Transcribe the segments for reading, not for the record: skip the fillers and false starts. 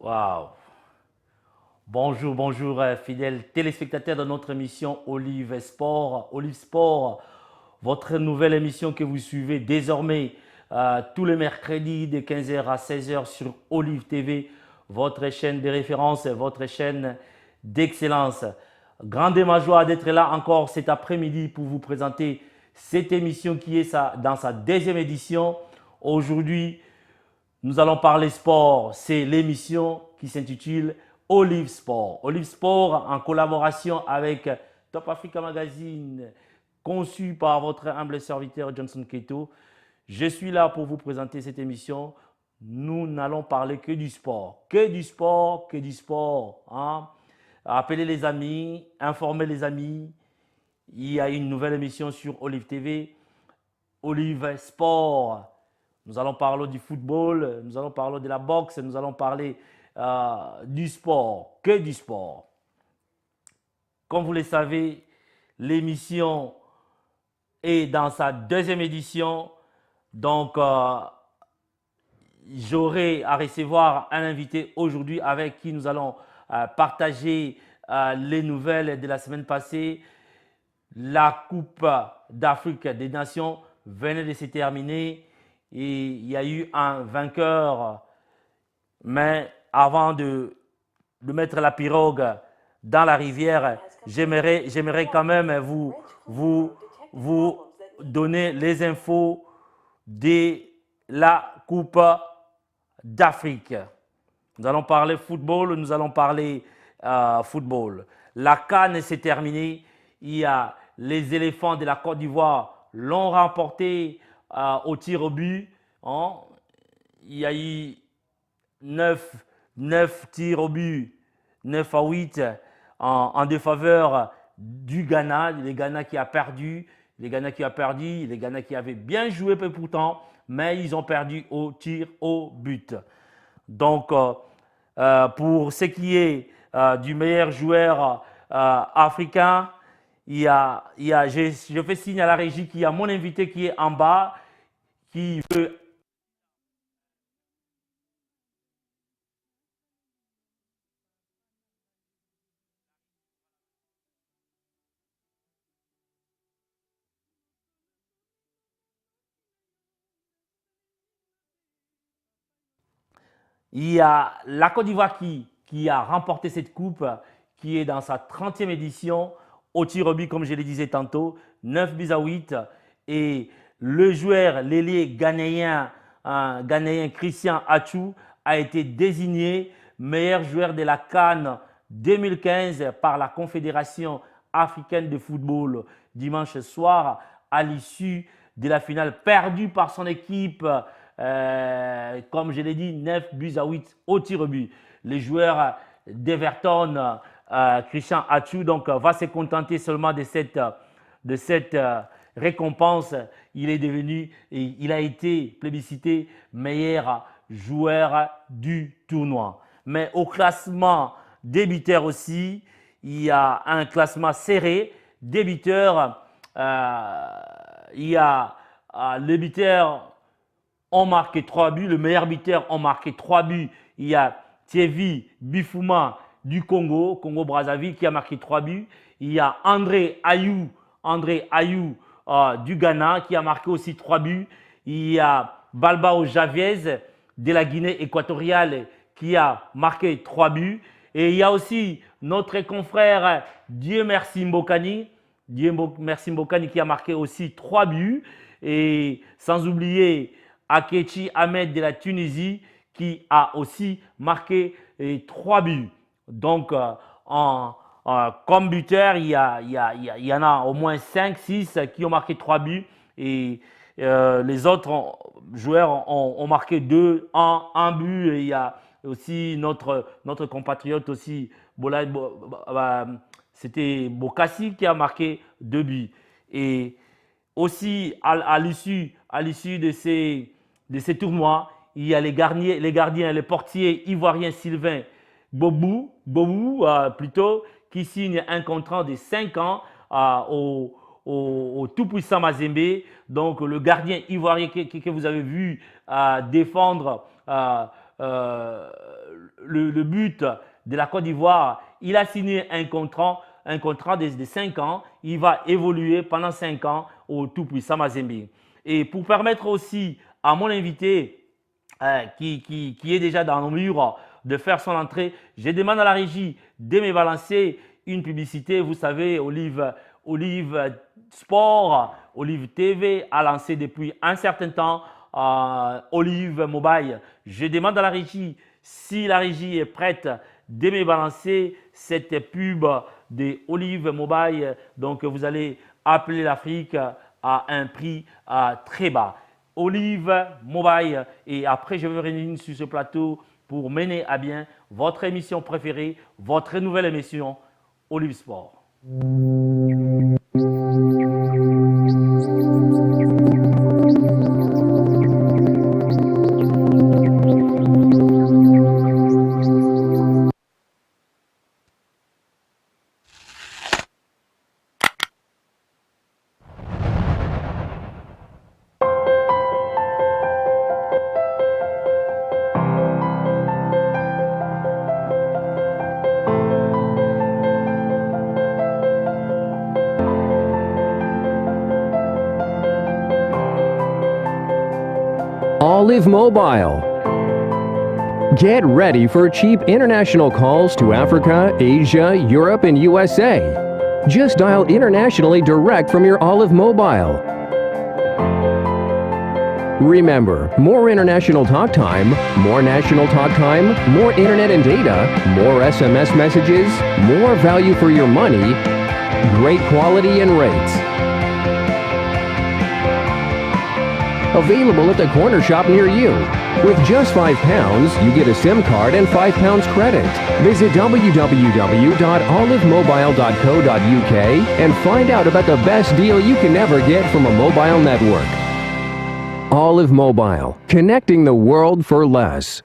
Waouh! Bonjour, bonjour, fidèles téléspectateurs de notre émission Olive Sport. Olive Sport, votre nouvelle émission que vous suivez désormais tous les mercredis de 15h à 16h sur Olive TV, votre chaîne de référence, votre chaîne d'excellence. Grande ma joie d'être là encore cet après-midi pour vous présenter cette émission qui est dans sa deuxième édition. Aujourd'hui, nous allons parler sport. C'est l'émission qui s'intitule Olive Sport. Olive Sport en collaboration avec Top Africa Magazine, conçu par votre humble serviteur Johnson Keto. Je suis là pour vous présenter cette émission. Nous n'allons parler que du sport. Que du sport, que du sport. Hein? Appelez les amis, informez les amis. Il y a une nouvelle émission sur Olive TV, Olive Sport. Nous allons parler du football, nous allons parler de la boxe, nous allons parler du sport, que du sport. Comme vous le savez, l'émission est dans sa deuxième édition. Donc, j'aurai à recevoir un invité aujourd'hui avec qui nous allons partager les nouvelles de la semaine passée. La Coupe d'Afrique des Nations venait de se terminer. Et il y a eu un vainqueur. Mais avant de mettre la pirogue dans la rivière, j'aimerais quand même vous donner les infos de la Coupe d'Afrique. Nous allons parler football, nous allons parler football. La CAN s'est terminée. Il y a les éléphants de la Côte d'Ivoire l'ont remporté au tir au but. Hein. Il y a eu 9 tirs au but, 9 à 8 en défaveur du Ghana. Le Ghana qui a perdu, les Ghana qui avaient bien joué pourtant, mais ils ont perdu au tir au but. Donc, pour ce qui est du meilleur joueur africain, je fais signe à la régie qu'il y a mon invité qui est en bas, qui veut. Il y a la Côte d'Ivoire qui a remporté cette coupe, qui est dans sa 30e édition, au tir au but, comme je le disais tantôt, 9 buts à 8. Et le joueur, l'ailier ghanéen Christian Atchou, a été désigné meilleur joueur de la CAN 2015 par la Confédération africaine de football dimanche soir à l'issue de la finale perdue par son équipe. Comme je l'ai dit, 9 buts à 8 au tir au but. Le joueur d'Everton, Christian Atchou, donc, va se contenter seulement de cette récompense. Il a été plébiscité meilleur joueur du tournoi. Mais au classement des buteurs aussi, il y a un classement serré. Des buteurs, il y a les buteurs ont marqué 3 buts. Le meilleur buteur ont marqué 3 buts. Il y a Thierry Bifouma du Congo-Brazzaville, qui a marqué 3 buts. Il y a André Ayou du Ghana, qui a marqué aussi 3 buts. Il y a Balbao Javiez de la Guinée équatoriale, qui a marqué 3 buts. Et il y a aussi notre confrère Dieu Merci Mbokani, qui a marqué aussi 3 buts. Et sans oublier Akechi Ahmed de la Tunisie qui a aussi marqué 3 buts. Donc, comme buteur, il y en a au moins 5-6 qui ont marqué 3 buts et les autres joueurs ont marqué 1 but. Et il y a aussi notre compatriote aussi, c'était Bokassi qui a marqué 2 buts. Et aussi, à l'issue de ces tournois, il y a les gardiens, les portiers ivoiriens Sylvain Bobou plutôt, qui signe un contrat de 5 ans au tout-puissant Mazembe. Donc, le gardien ivoirien que vous avez vu défendre le but de la Côte d'Ivoire. Il a signé un contrat de 5 ans. Il va évoluer pendant 5 ans au tout-puissant Mazembe. Et pour permettre aussi à mon invité qui est déjà dans le mur de faire son entrée, je demande à la régie de me balancer une publicité. Vous savez, Olive Sport, Olive TV a lancé depuis un certain temps Olive Mobile. Je demande à la régie si la régie est prête de me balancer cette pub de Olive Mobile. Donc, vous allez appeler l'Afrique à un prix très bas. Olive Mobile. Et après, je vais revenir sur ce plateau pour mener à bien votre émission préférée, votre nouvelle émission, Olive Sport. Olive Mobile. Get ready for cheap international calls to Africa, Asia, Europe, and USA. Just dial internationally direct from your Olive Mobile. Remember, more international talk time, more national talk time, more internet and data, more SMS messages, more value for your money, great quality and rates. Available at the corner shop near you. With just £5, you get a SIM card and £5 credit. Visit www.olivemobile.co.uk and find out about the best deal you can ever get from a mobile network. Olive Mobile, connecting the world for less.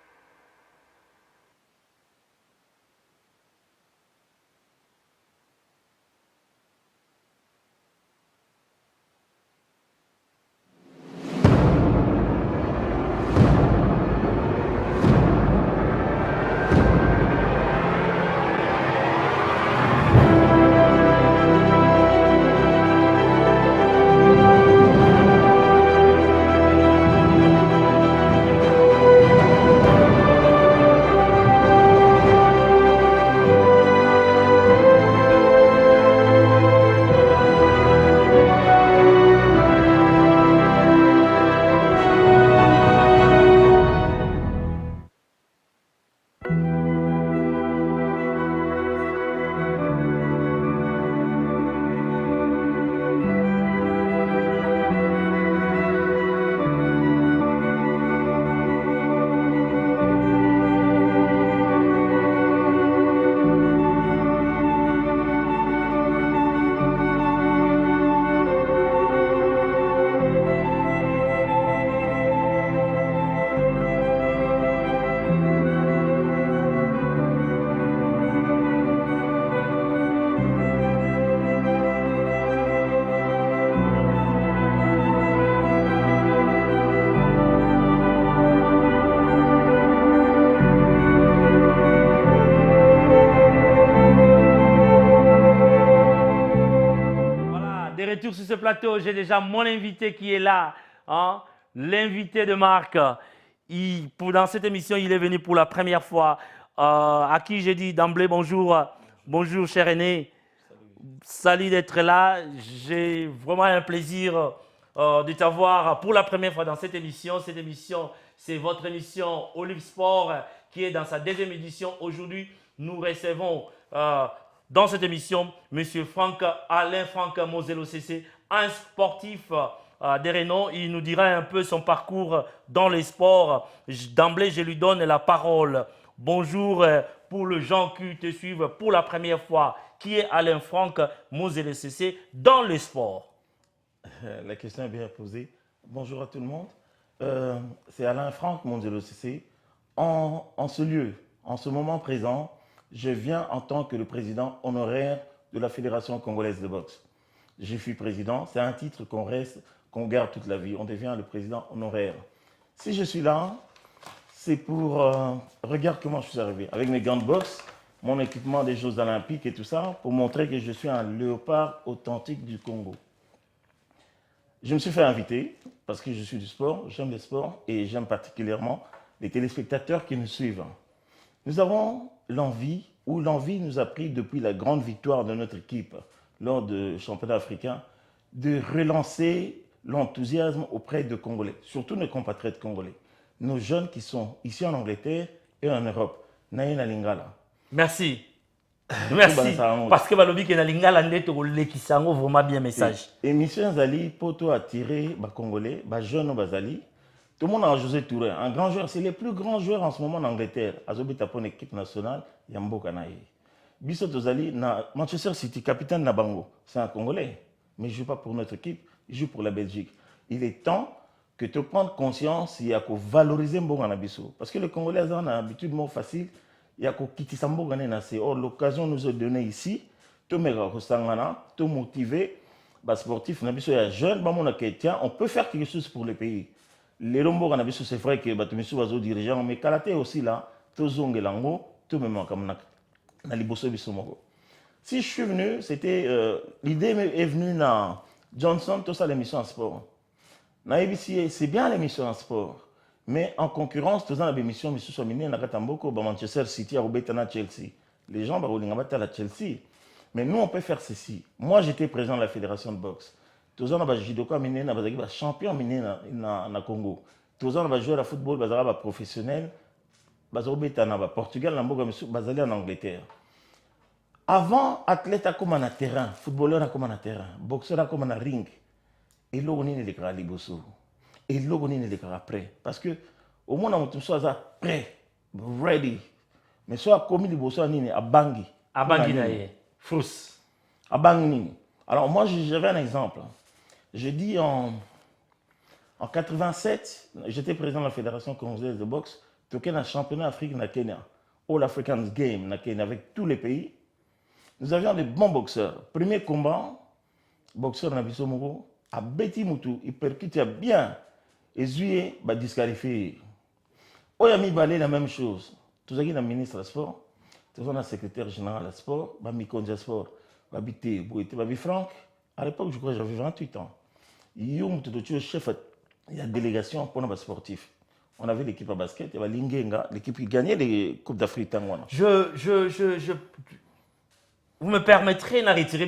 Retour sur ce plateau, j'ai déjà mon invité qui est là, hein, l'invité de marque. Dans cette émission, il est venu pour la première fois, à qui j'ai dit d'emblée bonjour, bonjour cher aîné, salut d'être là. J'ai vraiment un plaisir de t'avoir pour la première fois dans cette émission. Cette émission, c'est votre émission Olive Sport qui est dans sa deuxième édition. Aujourd'hui, nous recevons dans cette émission, M. Alain Franck Moselo CC, un sportif de renom. Il nous dira un peu son parcours dans les sports. D'emblée, je lui donne la parole. Bonjour pour les gens qui te suivent pour la première fois. Qui est Alain Franck Moselo CC dans les sports? La question est bien posée. Bonjour à tout le monde. C'est Alain Franck Moselo CC. En ce lieu, en ce moment présent, je viens en tant que le président honoraire de la Fédération congolaise de boxe. Je suis président, c'est un titre qu'on garde toute la vie. On devient le président honoraire. Si je suis là, c'est pour... regarde comment je suis arrivé. Avec mes gants de boxe, mon équipement des Jeux Olympiques et tout ça, pour montrer que je suis un léopard authentique du Congo. Je me suis fait inviter, parce que je suis du sport, j'aime le sport, et j'aime particulièrement les téléspectateurs qui nous suivent. Nous avons l'envie, ou l'envie nous a pris depuis la grande victoire de notre équipe lors du championnat africain, de relancer l'enthousiasme auprès de Congolais, surtout nos compatriotes congolais, nos jeunes qui sont ici en Angleterre et en Europe. Naïna Lingala. Merci. Merci. Parce que balobi ke na lingala ndete ko lekisango vraiment bien message. Émission Zali poto attirer ba Congolais, ba jeunes bazali. Tout le monde a José Touré, un grand joueur, c'est le plus grand joueur en ce moment en Angleterre. Azobita pour l'équipe nationale, Yambo Kanaï. Bissot Ozali, Manchester City, capitaine Nabango, c'est un Congolais, mais il ne joue pas pour notre équipe, il joue pour la Belgique. Il est temps que tu prennes conscience, il y a qu'à valoriser Mbongo Nabiso. Parce que les Congolais ont l'habitude moins facile, il y a qu'à quitter Mbongo Nabiso. Or, l'occasion nous est donnée ici, tout motiver, les sportifs, Nabiso est jeune, on peut faire quelque chose pour le pays. Les Rombo Nabiso, c'est vrai que Batumisu va dirigeant, mais Kalaté aussi là, tout Zongelango, tout même comme si je suis venu, c'était l'idée est venue dans Johnson, tout ça l'émission en sport. Dans ABC, c'est bien l'émission en sport, mais en concurrence, tout ça l'émission, M. Somine, Nakatamboko, Manchester City, Robetana, Chelsea. Les gens vont à la Chelsea. Mais nous, on peut faire ceci. Moi, j'étais président de la fédération de boxe. Tous les gens judoka miné na champion miné na Congo. Tous les gens jouer à football bazara professionnel. Bazobeta na Portugal na mboka misu bazali en Angleterre. Avant athlète comme na terrain, footballeur comme na terrain, boxeur comme na ring. Et là on est les gars liboso. Et là on est les gars prêt parce que au moins on soit prêt, ready. Mais soit comme liboso nini abangi. Abangi na ye. Frus. Abangi nini. Alors moi j'avais un exemple. Je dis en 87, j'étais président de la Fédération congolaise de boxe, toqué dans le championnat d'Afrique na Kenya, All Africans Game na Kenya avec tous les pays. Nous avions des bons boxeurs. Premier combat, boxeur Nabiso Moro, à Betty Moutou, il percutait bien. Et Zuye, bah disqualifié. Oyami Balé, la même chose. Tout ça qui est le ministre du sport, tout ça le secrétaire général du sport, bah Mikonja Sport, bah Bité, Bouété, bah Franck. À l'époque, je crois que j'avais 28 ans. Il y a chef de la délégation pour les sportifs. On avait l'équipe à basket, il y avait l'Ingenga, l'équipe qui gagnait les Coupes d'Afrique. Vous me permettrez de retirer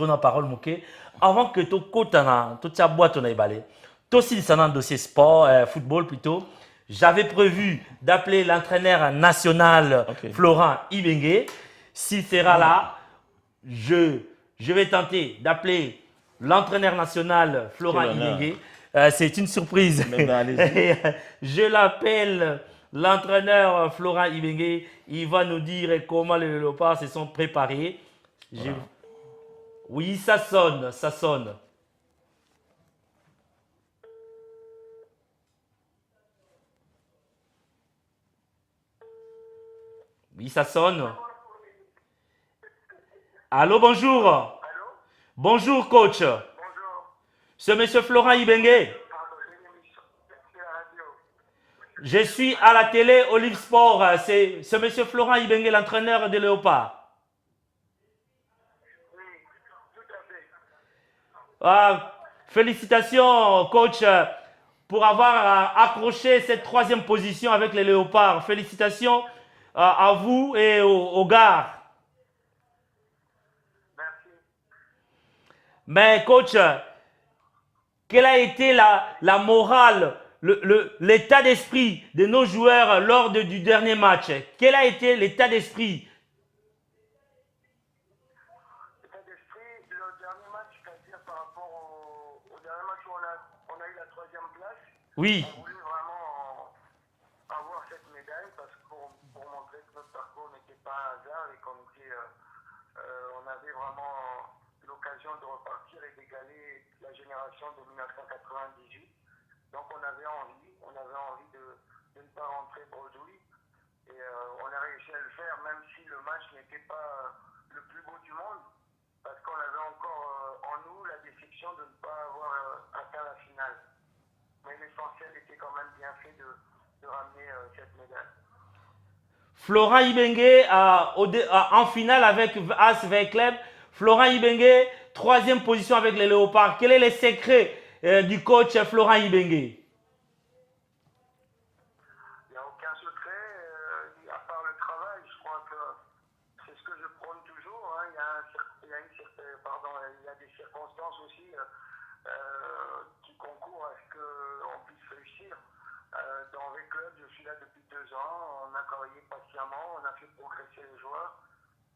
la parole, Mouké, avant que tu kotana, tu ta boîte on a éballé. Toi aussi, c'est un dossier sport, football plutôt. J'avais prévu d'appeler l'entraîneur national Florent Ibenge. S'il sera là, je vais tenter d'appeler l'entraîneur national Florent Ibenge. C'est une surprise. Je l'appelle l'entraîneur Florent Ibenge. Il va nous dire comment les léopards se sont préparés. Voilà. Oui, ça sonne, ça sonne. Oui, ça sonne. Allô, bonjour. Allô? Bonjour, coach. Bonjour. C'est monsieur Florent Ibenge. Je suis à la télé Olive Sport. C'est monsieur Florent Ibenge, l'entraîneur de Léopard. Oui, tout à fait. Félicitations, coach, pour avoir accroché cette troisième position avec les Léopards. Félicitations à vous et aux gars. Merci. Mais coach, quelle a été la morale, l'état d'esprit de nos joueurs lors du dernier match? Quel a été l'état d'esprit? L'état d'esprit, le dernier match, c'est-à-dire par rapport au dernier match où on a eu la troisième place. Oui. On voulait vraiment avoir cette médaille parce que pour montrer que notre parcours n'était pas un hasard et on avait vraiment l'occasion de repartir et d'égaler la génération de 1998. Donc on avait envie de ne pas rentrer bredouille et on a réussi à le faire même si le match n'était pas le plus beau du monde parce qu'on avait encore en nous la déception de ne pas avoir atteint la finale. Mais l'essentiel était quand même bien fait de de ramener cette médaille. Florent Ibenge en finale avec As Club. Florent Ibenge, 3e position avec les Léopards. Quel est le secret du coach Florent Ibenge? Il n'y a aucun secret, à part le travail. Je crois que c'est ce que je prône toujours. Hein. Il y a des circonstances aussi qui concourent à ce qu'on puisse réussir. Dans V Club, je suis là depuis 2 ans. On a travaillé patiemment, on a fait progresser les joueurs.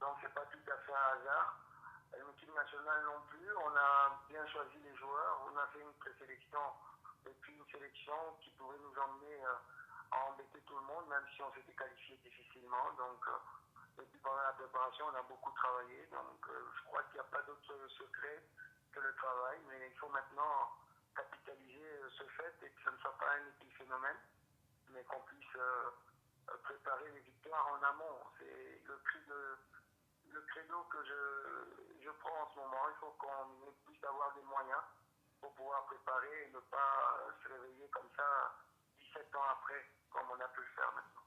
Donc c'est pas tout à fait un hasard. L'équipe nationale non plus. On a bien choisi les joueurs. On a fait une présélection et puis une sélection qui pouvait nous emmener à embêter tout le monde, même si on s'était qualifié difficilement. Donc et puis pendant la préparation, on a beaucoup travaillé. Donc je crois qu'il n'y a pas d'autre secret que le travail. Mais il faut maintenant capitaliser ce fait et que ce ne soit pas un épiphénomène, mais qu'on puisse préparer les victoires en amont. C'est le credo que je prends en ce moment. Il faut qu'on puisse avoir des moyens pour pouvoir préparer et ne pas se réveiller comme ça 17 ans après, comme on a pu le faire maintenant.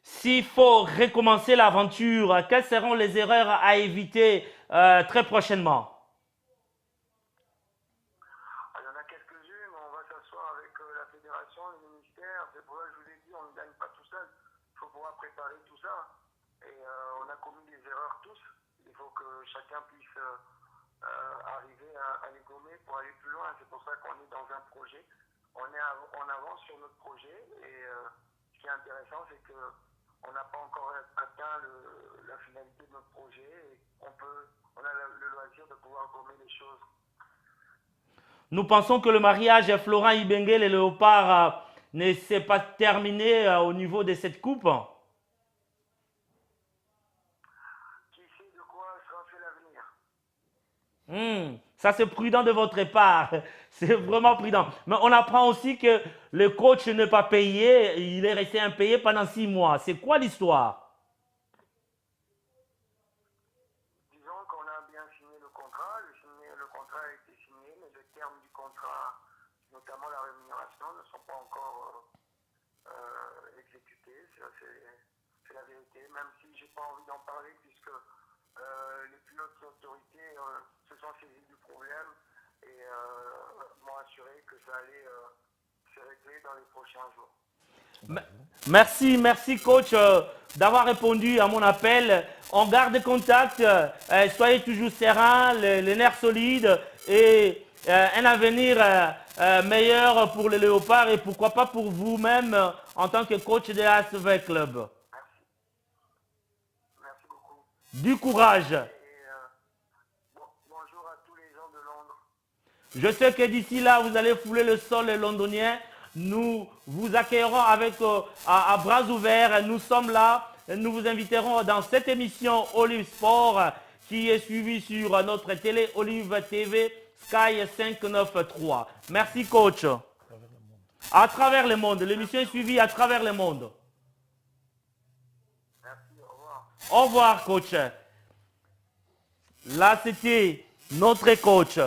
S'il faut recommencer l'aventure, quelles seront les erreurs à éviter très prochainement? Il y en a quelques-unes, on va s'asseoir avec la fédération, le ministère. C'est pour ça que je vous ai dit, on ne gagne pas tout seul. Il faut pouvoir préparer tout ça. Et on a commis des erreurs tous. Il faut que chacun puisse arriver à les gommer pour aller plus loin. C'est pour ça qu'on est dans un projet. On est en avance sur notre projet. Et ce qui est intéressant, c'est qu'on n'a pas encore atteint la finalité de notre projet. Et on a le loisir de pouvoir gommer les choses. Nous pensons que le mariage Florent Ibenge et les Léopards ne s'est pas terminé au niveau de cette coupe. Qui sait de quoi sera fait l'avenir? Ça, c'est prudent de votre part. C'est vraiment prudent. Mais on apprend aussi que le coach n'est pas payé. Il est resté impayé pendant 6 mois. C'est quoi l'histoire? Disons qu'on a bien signé le contrat. Le contrat a été signé, mais les termes du contrat, notamment la rémunération, ne sont pas encore exécutés. C'est la vérité, même si je n'ai pas envie d'en parler, puisque les plus hautes autorités se sont saisies du problème et m'ont assuré que ça allait se régler dans les prochains jours. Merci coach d'avoir répondu à mon appel. On garde contact, soyez toujours serein, les nerfs solides et un avenir meilleur pour les Léopards et pourquoi pas pour vous-même en tant que coach de ASV Club. Merci beaucoup. Du courage. Et bonjour à tous les gens de Londres. Je sais que d'ici là, vous allez fouler le sol londonien. Nous vous accueillerons à bras ouverts. Nous sommes là. Nous vous inviterons dans cette émission Olive Sport qui est suivie sur notre télé Olive TV Sky 593. Merci coach. À travers le monde. L'émission est suivie à travers le monde. Merci, au revoir. Au revoir coach. Là c'était notre coach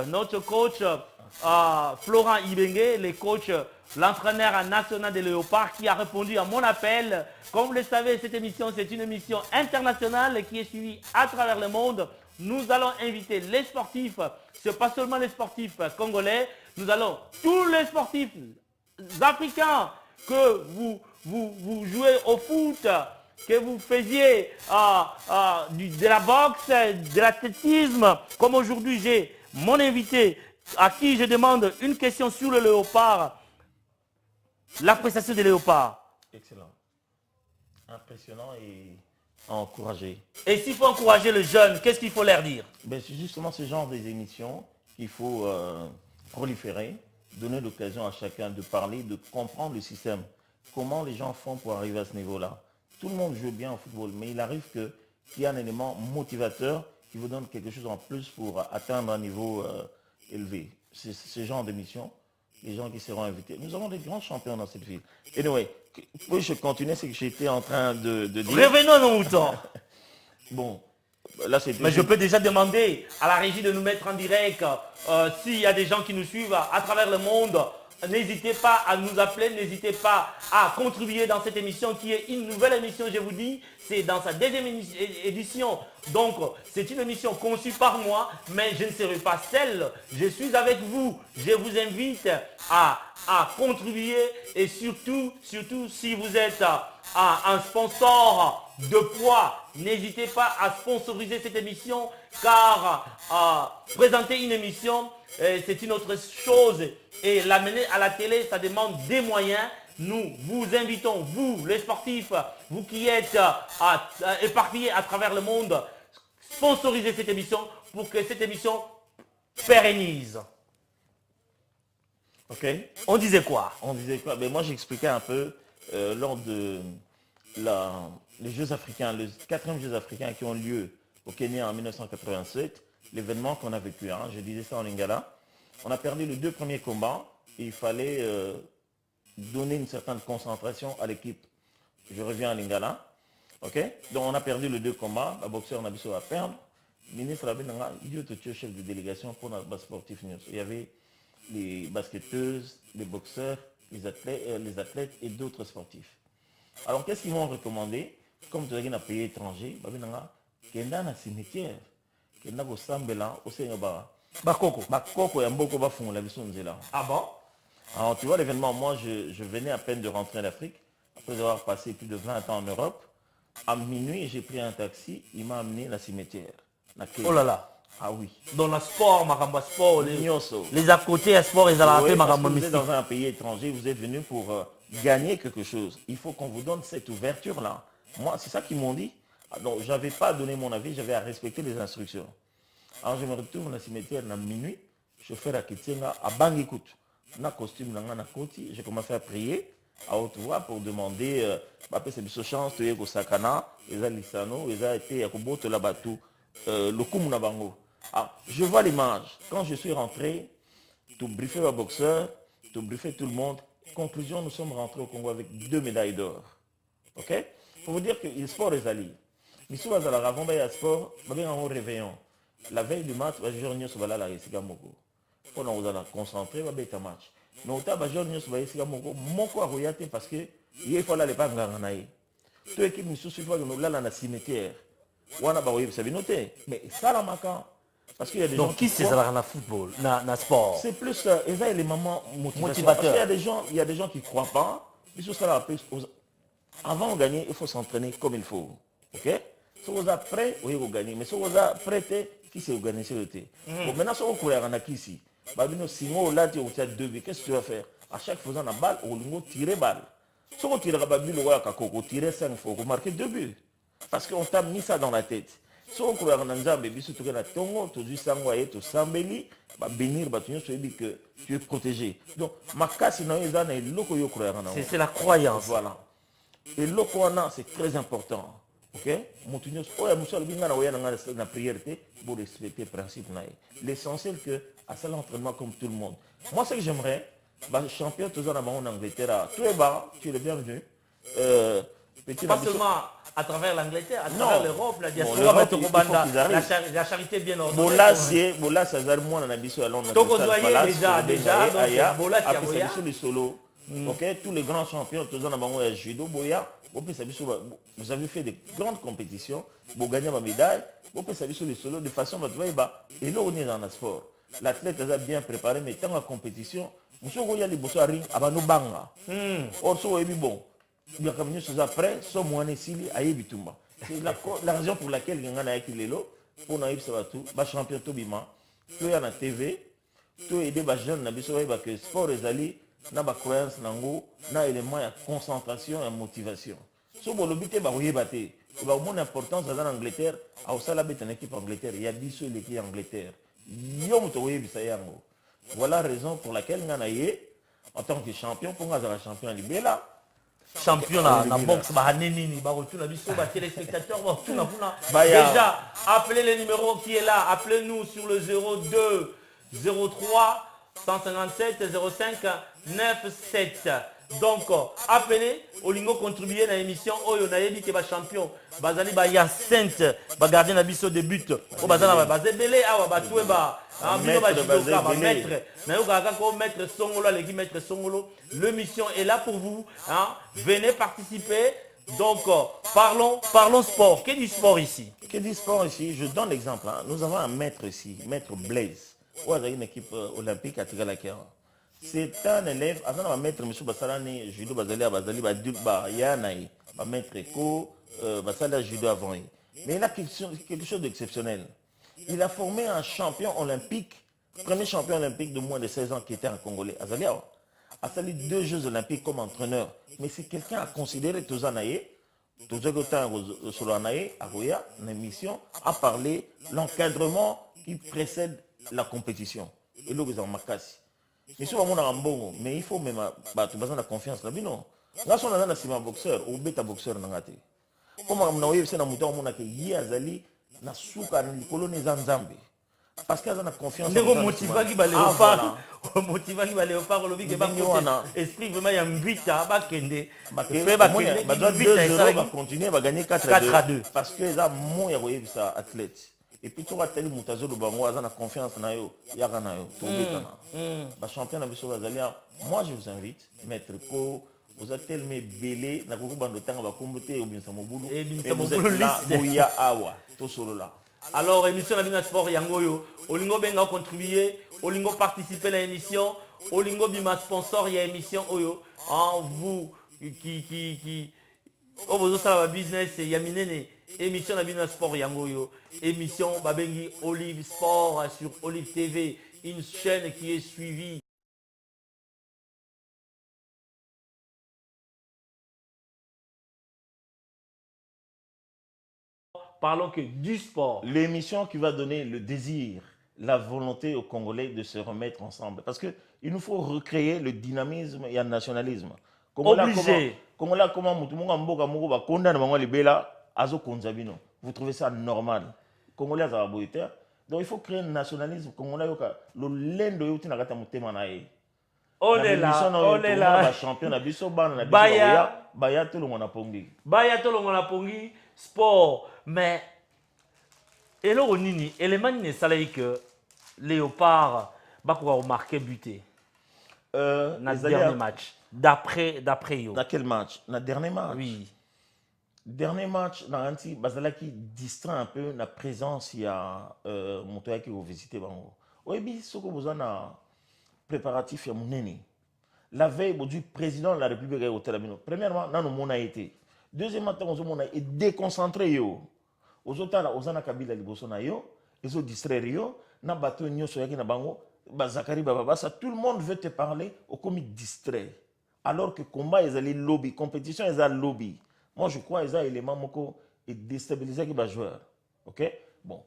Florent Ibenge, le coach, l'entraîneur national des Léopards qui a répondu à mon appel. Comme vous le savez, cette émission, c'est une émission internationale qui est suivie à travers le monde. Nous allons inviter les sportifs, ce n'est pas seulement les sportifs congolais, nous allons tous les sportifs africains que vous jouez au foot, que vous faisiez de la boxe, de l'athlétisme, comme aujourd'hui j'ai mon invité à qui je demande une question sur le léopard, l'appréciation des léopards. Excellent. Impressionnant et encouragé. Et s'il faut encourager les jeunes, qu'est-ce qu'il faut leur dire? Ben, c'est justement ce genre d'émissions qu'il faut proliférer, donner l'occasion à chacun de parler, de comprendre le système. Comment les gens font pour arriver à ce niveau-là. Tout le monde joue bien au football, mais il arrive qu'il y ait un élément motivateur qui vous donne quelque chose en plus pour atteindre un niveau élevé. C'est ce genre d'émission, les gens qui seront invités. Nous avons des grands champions dans cette ville. Anyway, je continue ce que j'étais en train de dire. Revenons à nos moutons. Bon, là c'est... Mais je peux déjà demander à la régie de nous mettre en direct s'il y a des gens qui nous suivent à travers le monde n'hésitez pas à nous appeler, n'hésitez pas à contribuer dans cette émission qui est une nouvelle émission, je vous dis. C'est dans sa deuxième édition. Donc, c'est une émission conçue par moi, mais je ne serai pas seul. Je suis avec vous. Je vous invite à contribuer et surtout, si vous êtes un sponsor de poids, n'hésitez pas à sponsoriser cette émission car présenter une émission, c'est une autre chose et l'amener à la télé, ça demande des moyens. Nous vous invitons, vous les sportifs, vous qui êtes éparpillés à travers le monde, sponsorisez cette émission pour que cette émission pérennise. Ok. On disait quoi? On disait quoi? Ben moi j'expliquais un peu lors de les Jeux africains, les 4e Jeux africains qui ont lieu au Kenya en 1987, l'événement qu'on a vécu, hein, je disais ça en lingala, on a perdu les 2 premiers combats et il fallait donner une certaine concentration à l'équipe. Je reviens en lingala, ok? Donc on a perdu les 2 combats, le boxeur n'a pas perdre, le ministre Rabinanga, il était chef de délégation pour notre sportif news. Il y avait les basketteuses, les boxeurs, les athlètes et d'autres sportifs. Alors qu'est-ce qu'ils m'ont recommandé? Comme tu as un pays étranger, kenda na cimetière, kenda ko sambela au Sénégal. Bakoko ya mboko ba fond la biso nzela. Ah bon? Alors tu vois l'événement, moi je venais à peine de rentrer en Afrique, après avoir passé plus de 20 ans en Europe. À minuit, j'ai pris un taxi, il m'a amené à la cimetière. Oh là là. Ah oui. Dans le sport, Maramba Sport, Nyoso. les à côté à sport, ils allaient Oui, appeler parce que Maramba vous êtes Mystique. dans un pays étranger, vous êtes venu pour gagner quelque chose. Il faut qu'on vous donne cette ouverture-là. Moi, c'est ça qu'ils m'ont dit. Donc, je n'avais pas donné mon avis, j'avais à respecter les instructions. Alors, je me retrouve dans le cimetière à minuit, chauffeur à Kitsenga, à Bangikout. Dans costume, dans la koti, j'ai commencé à prier à haute voix pour demander, c'est chance, tu es au Sakana, les Alisano, les a été à Koboto là-bas, le Koumuna Bango. Ah, je vois l'image. Quand je suis rentré, tu briefais le boxeur, tu briefais tout le monde. Conclusion, nous sommes rentrés au Congo avec 2 médailles d'or. Ok? Pour vous dire que le sport est allié. Mais si vous avez un sport, vous avez un réveillon. La veille du match, vous avez un sport là, ici, Gamoko. Pendant que vous allez concentrer, vous avez un match. Mais au temps, vous avez un sport ici, Gamoko. Mon corps a regardé parce que il faut aller pas en toute équipe, nous sommes là dans le cimetière. On a noté. Mais ça, la macan. Parce qu'il y a des gens Donc, qui c'est ça dans le football, dans le sport? C'est plus les moments motivateurs. Parce qu'il y a des gens qui ne croient pas. Avant de gagner, il faut s'entraîner comme il faut. Ok? Si vous êtes prêt, vous gagnez. Mais si vous êtes prêt, qui c'est organiser le thé? Maintenant, si vous courez à ici, qu'est-ce que tu vas faire? À chaque fois, on a balle, on va tirer balle. Si vous tirez la balle, vous tirez 5 fois, vous marquez 2 buts. Parce qu'on t'a mis ça dans la tête. Si on croit en Nzambe, biso tu na tongo, tu dis sangwaye, tu sambeli, ba bénir, ba tu dis que tu es protégé. Donc, ma casse na ezana et loko yo croire en. C'est la croyance. Voilà. Et loko wana c'est très important. OK? Montunyo, oya musala binga na oya na prière pour respecter le principe na. L'essentiel que à ça l'entraînement comme tout le monde. Moi ce que j'aimerais, bah champion toujours en Angleterre, tu es le bienvenu. Pas seulement à travers l'Angleterre, à travers l'Europe, la diaspora, la charité bien ordonnée. Bola c'est moi on a dit sur Londres. Déjà, Bola sur le solo. OK, tous les grands champions tous en bango ya judo boya, vous avez fait de grandes compétitions, vous gagnez ma médaille, vous pouvez savoir sur le solo de façon et là on est dans le sport. L'athlète a bien préparé mais tant en compétition, monsieur goya les bosso ring abano banga. Or so bon. Il y a après, c'est la raison pour laquelle il y a un lelo pour naïf ça va tout, ba champion to bima, to ya na TV, to aider ba jeune na biso ba que sport ezali na ba croyance nango, na élément ya concentration et motivation. So bo lobité ba oyeba te, ba mon importance dans l'Angleterre, a osala bet en équipe Angleterre, il y a 10 l'équipe Angleterre. Yo moto oyebisa yango. Voilà la raison pour laquelle nganaye en tant que champion pour ngazala champion libela. Champion na boxe téléspectateurs déjà appelez le numéro qui est là, appelez-nous sur le 02 03 157 05 97 Donc, appelez, Olingo contribuer à l'émission, Oyo Nayebi qui est champion, Bazali Yacinthe, gardien d'habitation de but, Bazana Bazebele, Awa Batoueba, maître Songolo, l'équipe maître Songolo, l'émission est là pour vous, hein? Venez participer. Donc, parlons sport. Qu'est-ce du sport ici? Qu'est-ce du sport ici? Je donne l'exemple. Hein. Nous avons un maître ici, maître Blaise. Ou une équipe olympique à Tigalakera. C'est un élève, avant de mettre M. Bassalani, judo Basalia, Basali, Badulba, Yanaï, va mettre Eko, Bassalia judo avant. Mais il a quelque chose d'exceptionnel. Il a formé un champion olympique, premier champion olympique de moins de 16 ans qui était un Congolais. Azalia a sali 2 Jeux olympiques comme entraîneur. Mais c'est quelqu'un à considérer Tozanaye, Solanaye, Agoya, une émission, a parlé l'encadrement qui précède la compétition. Et là, vous avez Makassi. Mais il faut même la confiance. Là, non. Là, on a un boxeur, ou bêta boxeur. Comme on a vu, c'est un mouton qui a zali na souka na colonie Zanzambe. Parce qu'il y a une confiance. Il y a un motivant qui va léopard. Un motivant qui va léopard. Le but est esprit vraiment il y a un but à Bakende. Il va continuer, va gagner 4-2. Parce que ça mon héroïne ça athlète. Et puis tu vas tellement mutazo le bango, ça na confiance na yo, yaka na yo, ba champion na biso bazalia. Moi je vous invite maître ko vous êtes tellement belé na ko bando tanga ba kombote obinsa mobulu et vous êtes là boya awa to solo là. Alors émission na bina sport yangoyo, olingo benga contribuer, olingo participer à l'émission, olingo bima sponsor ya émission oyo. En vous qui vous ça business ya minene. Émission Nabina Sport Yangoyo, émission Babengi Olive Sport sur Olive TV, une chaîne qui est suivie. Parlons que du sport. L'émission qui va donner le désir, la volonté aux Congolais de se remettre ensemble. Parce qu'il nous faut recréer le dynamisme et le nationalisme. Obligé. Congolais, comment vous trouvez ça normal? Congolais à Zaboïter. Donc il faut créer un nationalisme congolais. On est là. Champion Baya tout le monde a pongi. Baya tout le monde a pongi. Sport. Mais, et là, élément n'est que Léopard va marquer buté. Dans le dernier match. D'après yo. Dans quel match? Dans le dernier match? Oui. Dernier match, Naranti, Bazalaki distrait un peu la présence, il y a Montoya qui va visiter Bango. Oui, ce que vous avez préparatif, il y a mon la veille, du président de la République au Telabino. Premièrement, nous a été. Deuxièmement, nous avons déconcentré. Aux autres, nous avons Kabila Liboso, ils ont distrait. Nous avons battu Bango, Bazakari Bababasa. Tout le monde veut te parler au comité distrait. Alors que combat, ils ont les lobbies, compétition, ils ont lobby. Moi, je crois qu'ils ont élément et déstabiliser les joueurs. Ok? Bon.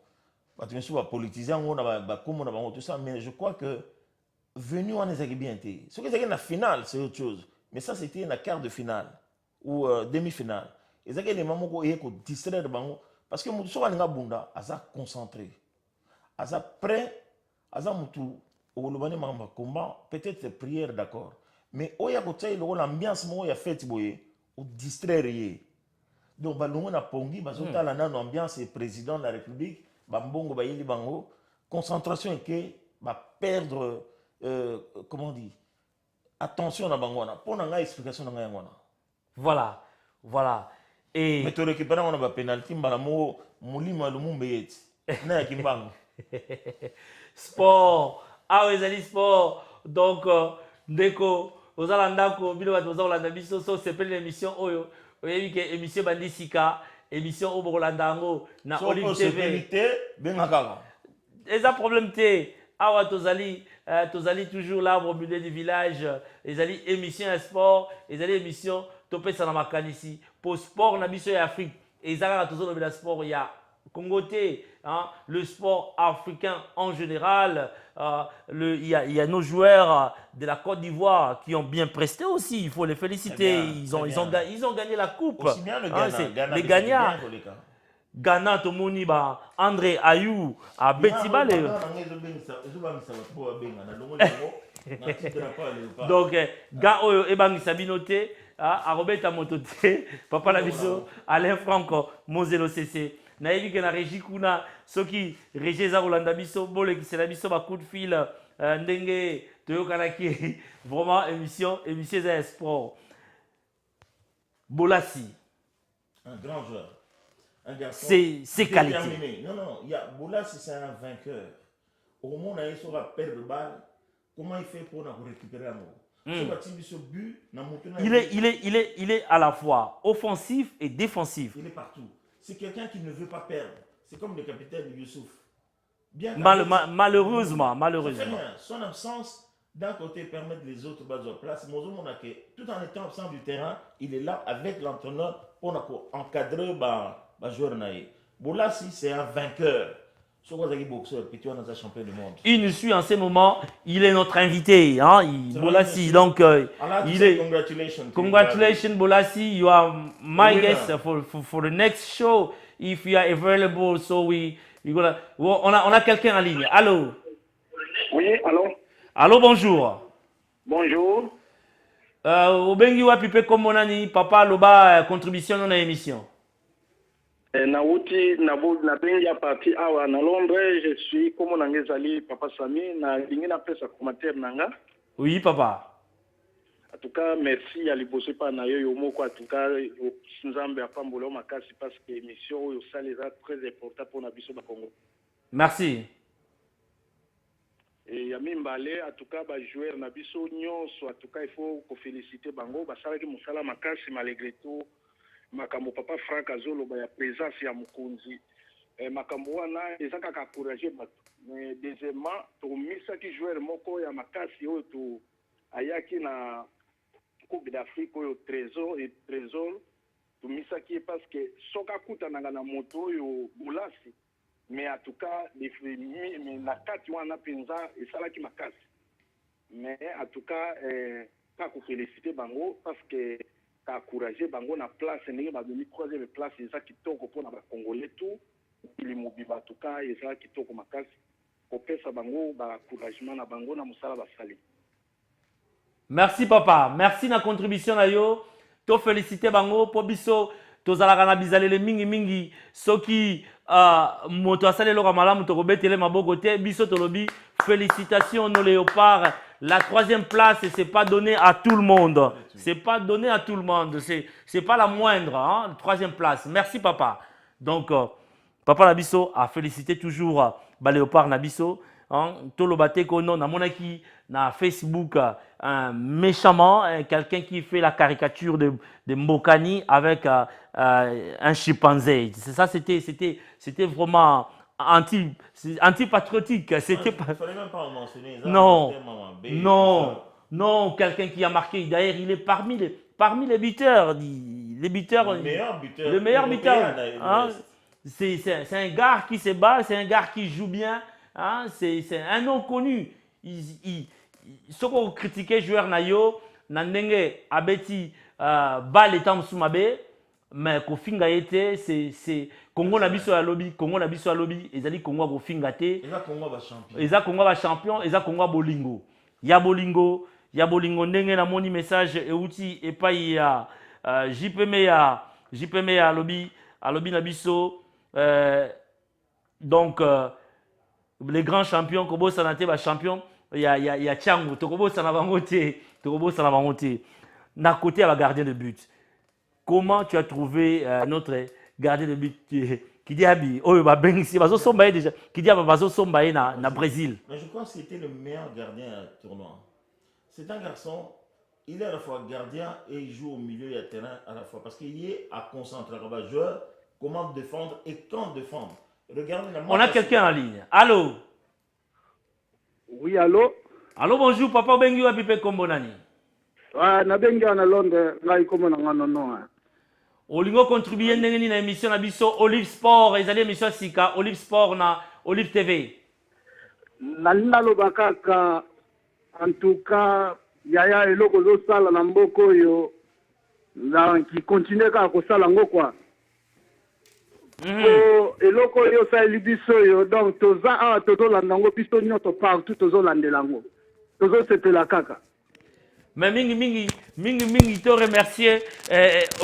Bien sûr, politiser, tout ça, mais je crois que venu, on est bien. Ce qui est la finale, c'est autre chose. Mais ça, c'était la quart de finale ou demi-finale. Ils ont élément qui distraire parce que nous sommes concentré. Ils sont prêts, ils sont combat, peut-être prière, d'accord. Mais l'ambiance, il y a fait. Ou distraire. Donc, on a pongi, l'ambiance et président de la République, Bambongo, Bayeli Bango, concentration et perdre, comment on dit, attention à Bangwana. Pour une explication de Bangwana. Voilà, voilà. Et. Mais tu récupères un penalty, Moulima Lumumbe, n'a Kimbango. Sport. Ah, oui, c'est sport. Donc, Deko. Aux alandako, bilo bat aux alanda biso so c'est l'émission oyo. Oyebi ke émission bandisika, émission au Bolandango na Olive TV. Et ça problème té. Awa tozali toujours là au milieu du village. Les ali émission sport, les ali émission topé ça na makanisi. Pour sport na biso ya Afrique. Et ça toujours le sport ya Congoté, hein, le sport africain en général, il y a nos joueurs de la Côte d'Ivoire qui ont bien presté aussi, il faut les féliciter, ils ont gagné la coupe. Aussi bien le Ghana, les gagnants. Ghana, Tomoni, André Ayou, à Betibale. Donc, gars, ebang sabinote, à Robert Motote, papa la biso, Alain Franco, Moselo CC. Naïvi que na régie kuna, ceux qui régissent à Rolanda biso, bole qui c'est la biso, coup de fil, ndenge, toyo kanaki, vraiment émission à sport. Bolassi. Un grand joueur. Un garçon c'est qualité. Non, Bolassi, c'est un vainqueur. Au moment où il sera perdre de balle, comment il fait pour récupérer un mot? Il est à la fois offensif et défensif. Il est partout. C'est quelqu'un qui ne veut pas perdre. C'est comme le capitaine Youssouf. Malheureusement. Son absence, d'un côté, permet les autres bas de place. Tout en étant absent du terrain, il est là avec l'entraîneur pour encadrer le joueur. Bolassi, c'est un vainqueur. Champion du monde. Il nous suit en ce moment, il est notre invité. Hein? Bolassi, donc il est. Congratulations, Bolassi. You are my guest for the next show. If you are available, so on a quelqu'un en ligne. Allô? Oui, allô? Allô, bonjour. Bonjour. Obengi wa pipe komonani papa loba contribution dans l'émission. Nauti na bengi ya parti awa na Londres, je suis comme Nangezali papa Sami na lingi na pesa commentaire nanga. Oui papa. En tout cas, merci à liboso pa na yo moko en tout cas nzambe apambola makasi parce que émission yo ça les a très important pour na biso ba Congo. Merci. Et Yami Mbale, en tout cas, joueur na biso nyonso, en tout cas, il faut féliciter Bango, basalaki musala makasi malgré tout. Makambo papa Franck Azolo ba ya présence ya Mukonzi. Makambo wana ezaka ka encourager bato. Mais deuxièmement, to misaki joueur moko ya makasi oyo to ayaki na Coupe d'Afrique oyo Trésor to misaki parce que soka kutananga na moto oyo Bolassi. Mais en tout cas, la carte wana penza et salaki makasi. Mais en tout cas, pas qu'on féliciter Bango parce que qu'a encouragé Bango na place n'est pas demi troisième place et ça qui toque pour na Congolais tout. Il mobile en tout cas et ça qui toque makasi. Ko pesa Bango ba encouragement na Bango na musala basali. Merci papa, merci na contribution na yo. To féliciter Bango po biso tozalaka na bizalele mingi soki moto asale loka malamu to kobetele maboko te biso tolobi félicitations nos léopards. La troisième place, c'est pas donné à tout le monde. C'est pas donné à tout le monde. C'est pas la moindre, hein, troisième place. Merci papa. Donc papa Nabiso a félicité toujours Léopard Nabiso. Tolo bate kono na monaki na Facebook méchamment quelqu'un qui fait la caricature de Mbokani avec un chimpanzé. Ça c'était vraiment anti-patriotique. C'était pas. Fallait même pas en mentionner. Non, quelqu'un qui a marqué. D'ailleurs, il est parmi les buteurs. Le meilleur buteur. Hein? C'est un gars qui se bat, c'est un gars qui joue bien. Hein? C'est un nom connu. Ce qu'on critiquait joueur Nayo, Nandenge Abeti Bal etam Sumabe, mais Kofinga était, c'est Congo Nabiso à lobby, ezali Congo ko finga te. Eza Congo ba champion, eza Congo bolingo. Ya bolingo ndenge na moni message euti epai ya JPM ya lobby Nabiso. Donc les grands champions Kobo Sanate ba champion ya Tchango, Tokobo Sanabangote, na côté à la gardien de but. Comment tu as trouvé notre gardien de but qui dit Abi, oh bah ben ici, bazo sombaye déjà, qui dit bazo sombaye na Brésil. Mais je pense qu'il était le meilleur gardien à tournoi. C'est un garçon, il est à la fois gardien et il joue au milieu et à terrain à la fois parce qu'il est à concentrer le joueur, comment défendre et quand défendre. Regardez la. On a quelqu'un en ligne. Allô. Oui, allô. Allô, bonjour, papa Bengi wa pipe kombonani. Ah, na bengi na Londres, ngai komona ngano no. Olingo contribuer ndenge ni na émission na biso Olive Sport, ezali émission sika Olive Sport na Olive TV. Nalina lobaka ka en tout cas yaya eloko zo sala na mboko yo na ki continue ka ko sala ngo kwa. Eloko yo sa libiso yo donc toza a tozolanda ngo biso nyoto partout tozolandela ngo. tozosepela kaka. Mais mingi te remercier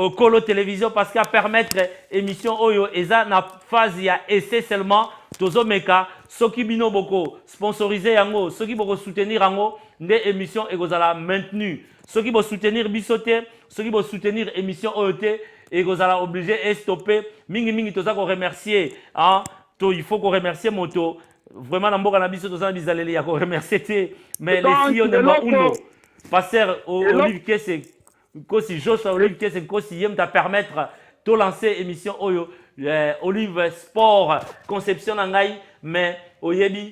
au Colo Télévision parce qu'à permettre émission Oyo eza na phase ya essai seulement tozo meka soki bino boko sponsoriser yango soki boko soutenir yango nde émission ekozala maintenue soki bo soutenir bisote soki bo soutenir émission Oyo te ekozala obligé et stopper mingi toza ko remercier hein to il faut ko remercier moto vraiment na mboka na biso toza bizaleli ya ko remercier te mais les filles de Mauno Pasteur Olive Kesse, Kosi Joshua Olive Kesse, Kosi Yem t'a permettre de lancer émission Oyo, Olive Sport, Conception Nangai, mais Oyebi,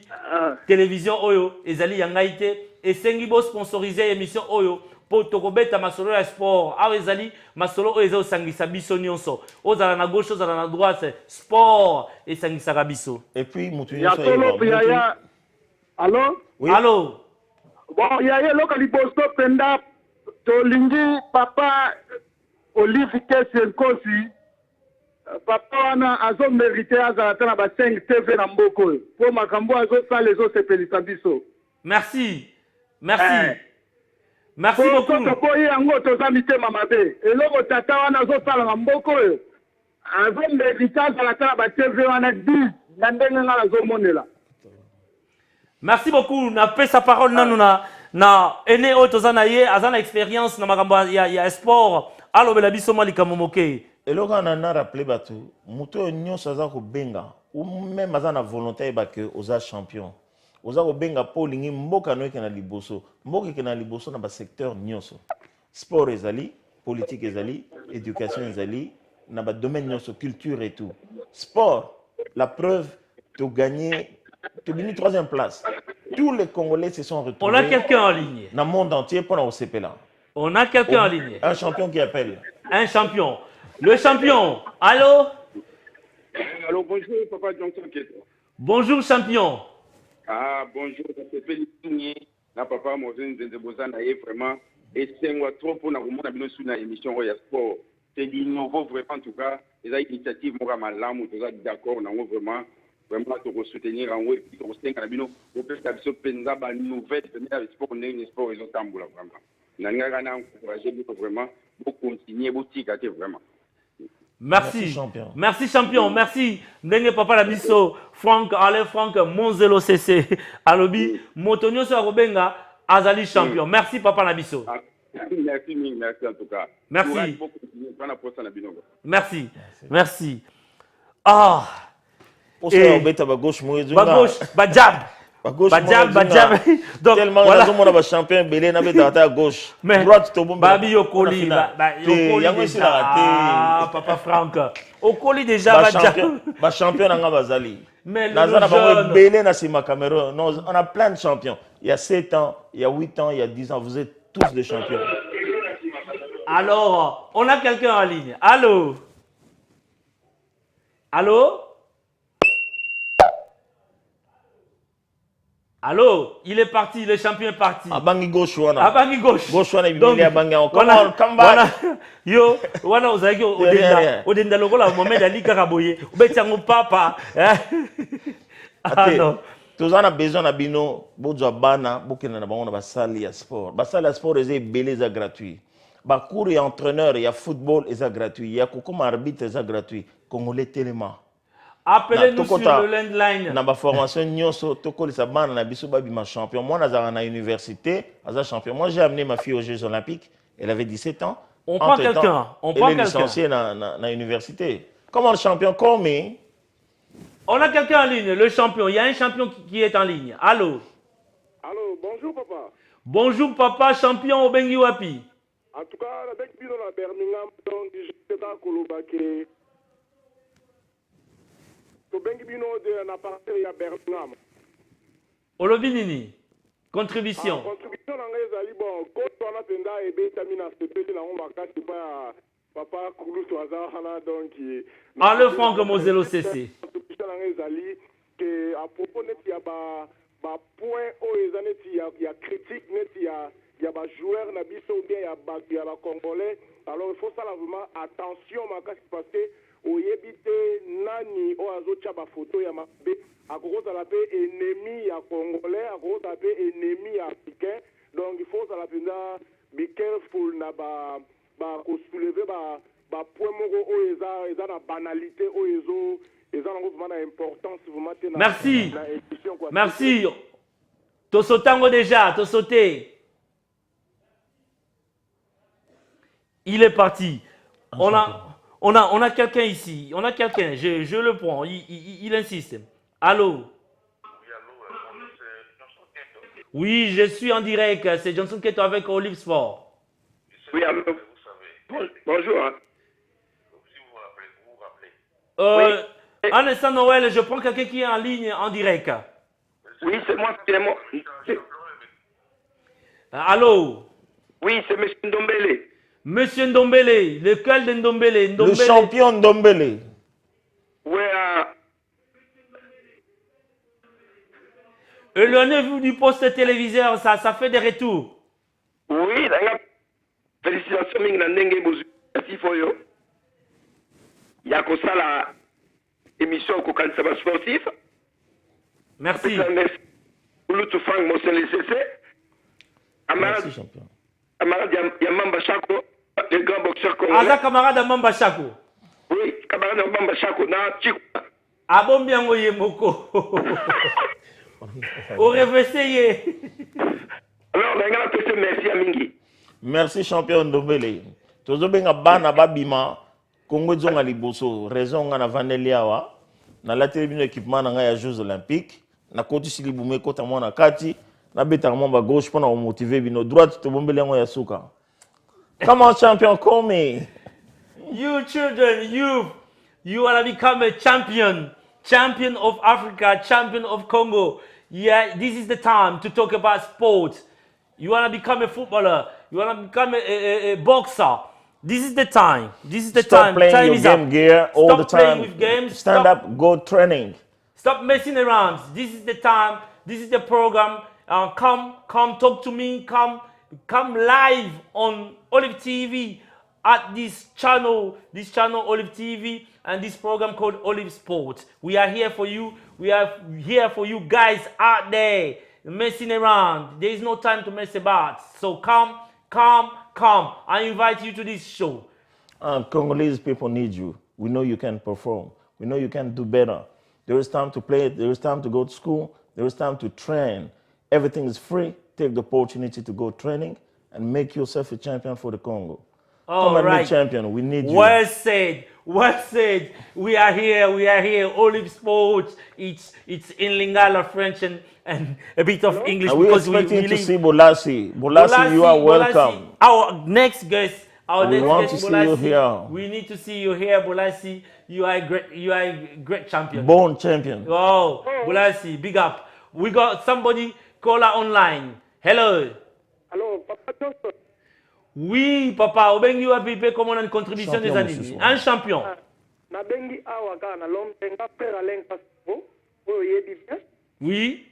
télévision Oyo, Ezali Yangaite, et Sengibo sponsorisé émission Oyo, pour Tokobeta Masolo Sport, ah Ezali, Masolo Oyo Sangisa Biso Nyonso, Ozala na gauche, Ozala na droite, sport et Sangisa Rabiso. Et puis, Allô? Oui. Allô? Bon, il y a un libosto penda tolingi papa Olive Kesse Nkosi papa wana azo mérité azalata na ba 5 TV na mboko po makambo azo sala ezo sepelisa biso. Merci beaucoup. Ko yango toza mitema mabe eloko tata wana azo sala na mboko azo mérité azalata na ba TV wana 10 na ndenge nga azo monela. Merci beaucoup. Na paix sa parole na ene otozana ye azana expérience na makambo ya sport alo bela biso malika momoke. Eloko na rappelé batu muto nyonso aza ko benga ou même azana volonté ba que oza champion. Oza ko benga po lingi mboka no ekena liboso. Mboka ekena liboso na ba secteur nyonso. Sport ezali, politique ezali, éducation ezali, na ba domaine nyonso culture et tout. Sport, la preuve de gagner tu as 3e place. Tous les Congolais se sont retrouvés. On a quelqu'un en ligne. Dans le monde entier pour la OCP là. On a quelqu'un en ligne. Un champion qui appelle. Un champion. Le champion. Allô? Allô, bonjour, Papa Johnson. Bonjour, champion. Ah, bonjour, ça se fait signer. Na papa, moi, je vraiment. Et c'est trop pour nous dans l'émission Royal Sport. C'est du nouveau, vraiment, en tout cas. Les initiatives, moi, ma lame, tout ça, d'accord, on a vraiment. Vraiment, tu soutenir en haut et puis tu soutenir en bino. Au plus, tu as besoin de nouvelles, de sport, de sport, ils ont tambour vraiment. Nous avons encouragé vraiment pour continuer, pour tirer vraiment. Merci champion. Merci champion. Merci. Ndenge papa la biso Franck Alain Franck Monzelo CC alobi motonyo so akobenga azali champion. Merci papa la biso. Merci en tout cas. Merci. Merci. Ah. Ba gauche, ba jab. Donc voilà. Tellement on a champion belé na beta à gauche. Droite to bombe. Babi Okoli, ah papa Franck. Okoli déjà ba champion nga bazali. Mais nazana ba belé na sima Cameroun. Non, on a plein de champions. Il y a 7 ans, il y a 8 ans, il y a 10 ans, vous êtes tous des champions. Alors, on a quelqu'un en ligne. Allô? Allô? Allô, il est parti, le champion est parti. Abangi gauche wana. Abangi gauche. Gauche wana ibili abangi on. Come back. Yo, wana uzaki odenda lokola Mohamed Ali Karaboye. Obetiango papa. Ah non. Tozana besoin na bino bozwa bana bokena na bango na basali ya sport. Basali ya sport eza beleza gratuit. Ba cours et entraîneur ya football eza gratuit. Ya kokoma arbitre eza gratuit. Congolais tellement. Appelez-nous sur le landline. Dans ma formation, na biso babima champion. Moi, na université, aza champion. Moi, j'ai amené ma fille aux Jeux Olympiques. Elle avait 17 ans. On prend quelqu'un. Elle est licenciée dans l'université. Comment le champion? Comme on a quelqu'un en ligne, le champion. Il y a un champion qui est en ligne. Allô? Allô, bonjour papa. Bonjour papa, champion au Bengi Wapi. En tout cas, avec Bino à Birmingham, donc je suis dans Kolobake. Bengi Bino de la partie à Birmingham. Olobi nini? Contribution. Contribution dans les bon, quand on a penda et bétamina CP là on va casser pas papa Koulou Soazana donc ah le Franck Mozelo CC. Contribution dans les ali que à propos net il y a ba point o les années il y a critique net il y y a des joueurs na biso ou bien il y a des Congolais. Alors il faut ça vraiment attention parce que au yebite nani o azocha ba photo ya mabe akoza la pe ennemi ya Congolais, akoza la pe ennemi ya africain. Donc il faut ça la penza be careful na ba ko soulever ba point moko o eza na banalité o ezo eza na vraiment importance vraiment na Merci. na édition quoi. Merci. Tosotango déjà, Tosoté. Il est parti. On a quelqu'un ici. On a quelqu'un. Je le prends. Il insiste. Allô? Oui, je suis en direct. C'est Johnson Keto avec Olive Sport. Oui, allô. Bonjour. Hein. Oui. Un instant, Noël, je prends quelqu'un qui est en ligne en direct. Oui, c'est moi. Allô? Oui, c'est M. Ndombele. Monsieur Ndombele, lequel de Ndombele? Le champion Ndombele. Oui, Éloignez-vous du poste téléviseur, ça fait des retours. Oui, d'ailleurs, félicitations mingi na ndenge bozwi foyo. Ya ko sala émission ko kanisa ba sportif. Merci. Ulutu Frank Mosen LCC. Merci, champion. Camarade Yamamba Chako, le grand boxeur congolais. Aza camarade Yamamba Chako. Oui, camarade Yamamba Chako na Chico. Abombiango Yemoko. Au réveillé. Alors, on a fait merci à Mingi. Merci, champion Ndombele. Tozo benga bana babima Congo zonga liboso raison nga na Vandeliawa na la télévision équipement na ya Jeux olympiques na koti silibume kota mona kati na beta mamba gauche pour na motiver bino droite to bombele ngo ya suka. Come on champion, call me. You children, you want to become a champion of Africa, champion of Congo. Yeah, this is the time to talk about sports. You want to become a footballer, you want to become a boxer. This is the time. This is the Stop time. playing Time your is game up. gear all Stop the time. playing with games. Stand up, go training. Stop messing around. This is the time. This is the program. Come talk to me. Come live on Olive TV at this channel Olive TV, and this program called Olive Sports. We are here for you. We are here for you guys out there messing around. There is no time to mess about. So come. I invite you to this show. Congolese people need you. We know you can perform. We know you can do better. There is time to play. There is time to go to school. There is time to train. Everything is free. Take the opportunity to go training and make yourself a champion for the Congo. Come and be champion. We need you. Well said. We are here. Olive Sports. It's in Lingala, French, and a bit of English. Are we expecting to see Bolasi? Bolasi, you are welcome. Our next guest. We want to see you here. We need to see you here, Bolasi. You are a great champion. Born champion. Oh, Bolasi, big up. We got somebody caller online. Hello. Hello, Papa Johnson. Oui, papa. Obengi wa pipe comme on a une contribution des années. Un champion. Na bengi awa kana lompenga pera lenga sibo. Oyo yebi bien. Oui.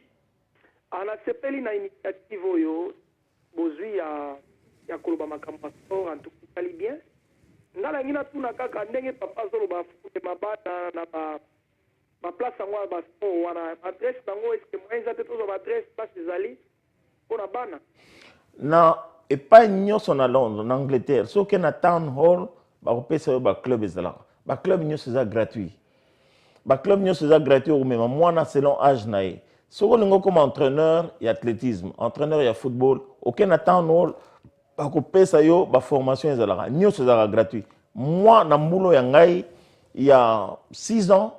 Ana sepeli na initiative oyo bozwi ya koloba makambo sport en tout cas bien. Ngala ngina tuna kaka ndenge papa zolo ba fute mabata na ba place ngwa ba sport wana adresse bango est-ce que mwenza te tozo ba adresse place ezali ona bana. Na epai nyonso na Londres, na Angleterre, soki na town hall bakopesa yo baclub ezala baclub nyonso eza gratuit baclub nyonso eza gratuit okomema mwana selon âge na ye soki olingi okoma entraîneur ya athlétisme entraîneur ya football oke na town hall bakopesa yo baformation ezalaka nyonso ezalaka gratuit. Moi na mbula ya ngai ya 6 ans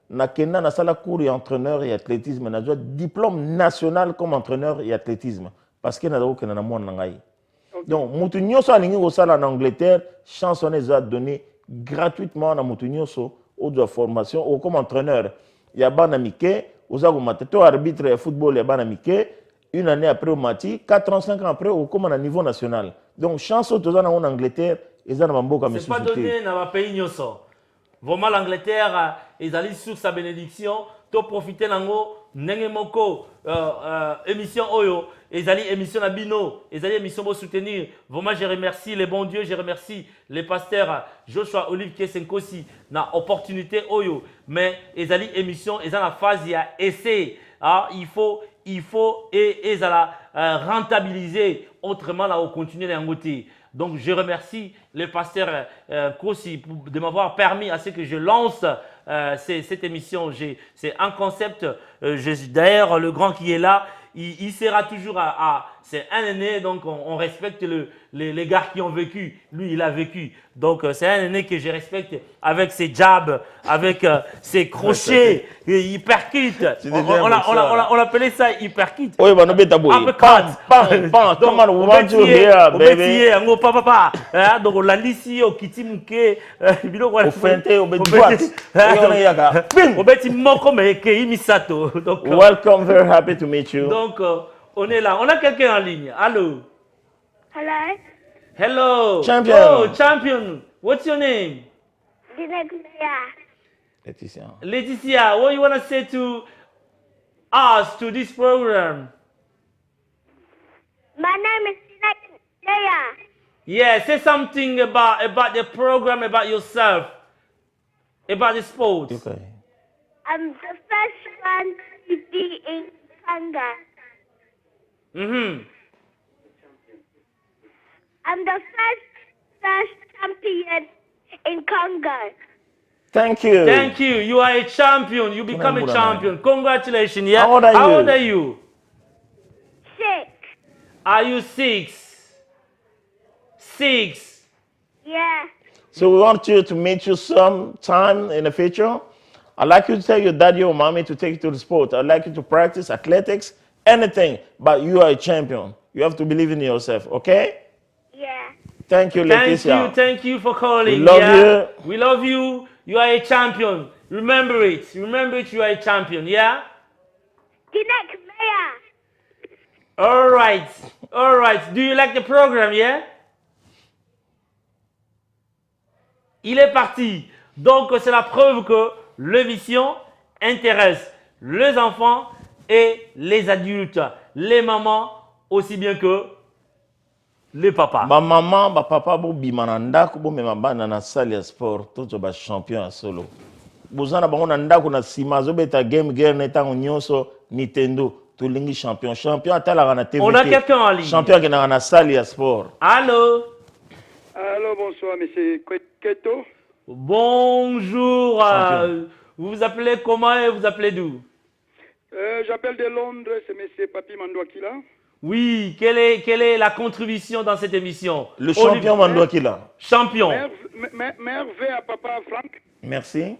nakenda nasala cours ya entraîneur ya athlétisme nazwa diplôme national comme entraîneur ya athlétisme parce que nazala kokenda na mwana na ngai. Donc, mutu nyonso alingi kosala en Angleterre, chance on les a donné gratuitement na mutu nyonso au de formation ou comme entraîneur. Il y a bana mike, oza ko matato arbitre de football ya bana mike, une année après au mati, 4 ans 5 ans après au comme à niveau national. Donc chance au toza na en Angleterre, eza na mboka mesusu. C'est pas donné na ba pays nyonso. Vraiment, l'Angleterre, ils allaient sur sa bénédiction. To profiter nango, nenge moko, émission Oyo, ils allaient émission Nabino, ils allaient émission pour soutenir. Vraiment, je remercie les bons dieux, je remercie les pasteurs Joshua Olive Kesenkosi, na opportunité Oyo. Mais ils allaient émission, ils ont la phase, il y a essai. Ah, il faut et ils allaient rentabiliser autrement là, on continue à côté. Donc, je remercie le pasteur Kosi de m'avoir permis à ce que je lance cette émission. C'est un concept. D'ailleurs, le grand qui est là, il sera toujours c'est un aîné, donc on respecte les gars qui ont vécu. Lui, il a vécu. Donc, c'est un aîné que je respecte avec ses jabs, avec ses crochets. Il percute. On appelait ça hypercut. Oui, bah, nous bêta boy. Pam, come on, we want you here, baby. Donc, on l'a ici au Kitimuke. Au fente, au bedouat. Welcome, very happy to meet you. Donc, on est là. On a quelqu'un en ligne. Allô? Hello, Hello. Champion. Oh, champion. What's your name? Laetitia. Laetitia, what you want to say to us, to this program? my name is Dinek Leia. Yeah, say something about the program, about yourself, about the sports. Okay. I'm the first one to be in Kanga. I'm the first champion in Congo. Thank you. Thank you. You are a champion. You become a Buona champion. Congratulations. Yeah. How old are you? How old are you? 6. Are you 6? 6. Yeah. So we want you to meet you sometime in the future. I'd like you to tell your daddy or mommy to take you to the sport. I'd like you to practice athletics, anything, but you are a champion. You have to believe in yourself, okay? Yeah. Thank you, Laetitia. Thank you for calling. We love you. We love you. You are a champion. Remember it. Remember it. You are a champion. Yeah. Dinek Leia. All right. All right. Do you like the program? Yeah. Il est parti. Donc c'est la preuve que l'émission intéresse les enfants et les adultes, les mamans aussi bien que les papas. Ma maman, ma papa, bo bimana ndako bo mema bana na salle ya sport, toto ba champion ya solo. Bozana bango na ndako na sima zo beta game girl na tango nyonso Nintendo, to lingi champion. Champion atala na TV. On a quelqu'un en ligne. Champion qui na salle ya sport. Allô? Allô, bonsoir, monsieur Keto. Bonjour. Vous vous appelez comment et vous appelez d'où? J'appelle de Londres, c'est monsieur Papi Mandouakila. Oui, quelle est la contribution dans cette émission? Le champion Mandouakila. Champion. Merveille à papa Franck. Merci.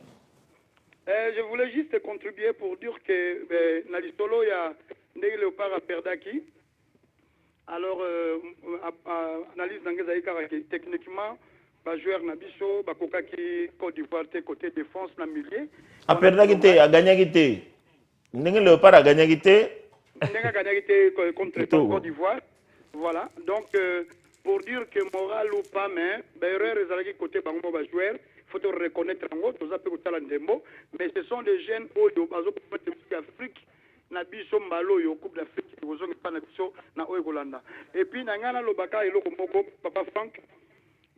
Je voulais juste contribuer pour dire que dans l'histoire, il y a des léopards à Perdaki. Alors, analyse d'Angleterre, techniquement, les joueurs Nabiso, Bakokaki, Côte d'Ivoire, côté défense, na milieu. À Perdaki, à Gagné. Ndenge léopard à Gagné. Ndenge Gagné contre Côte d'Ivoire. Voilà. Donc, pour dire que moral ou pas, mais erreur est côté Bango joueur. Il faut reconnaître en gros, mais ce sont des jeunes Oyo, Afrique, Nabiso Mbalo, yo Coupe d'Afrique, Nabiso, na Oegolanda. Et puis, Nangana Lobaka et Lokomoko, Papa Franck,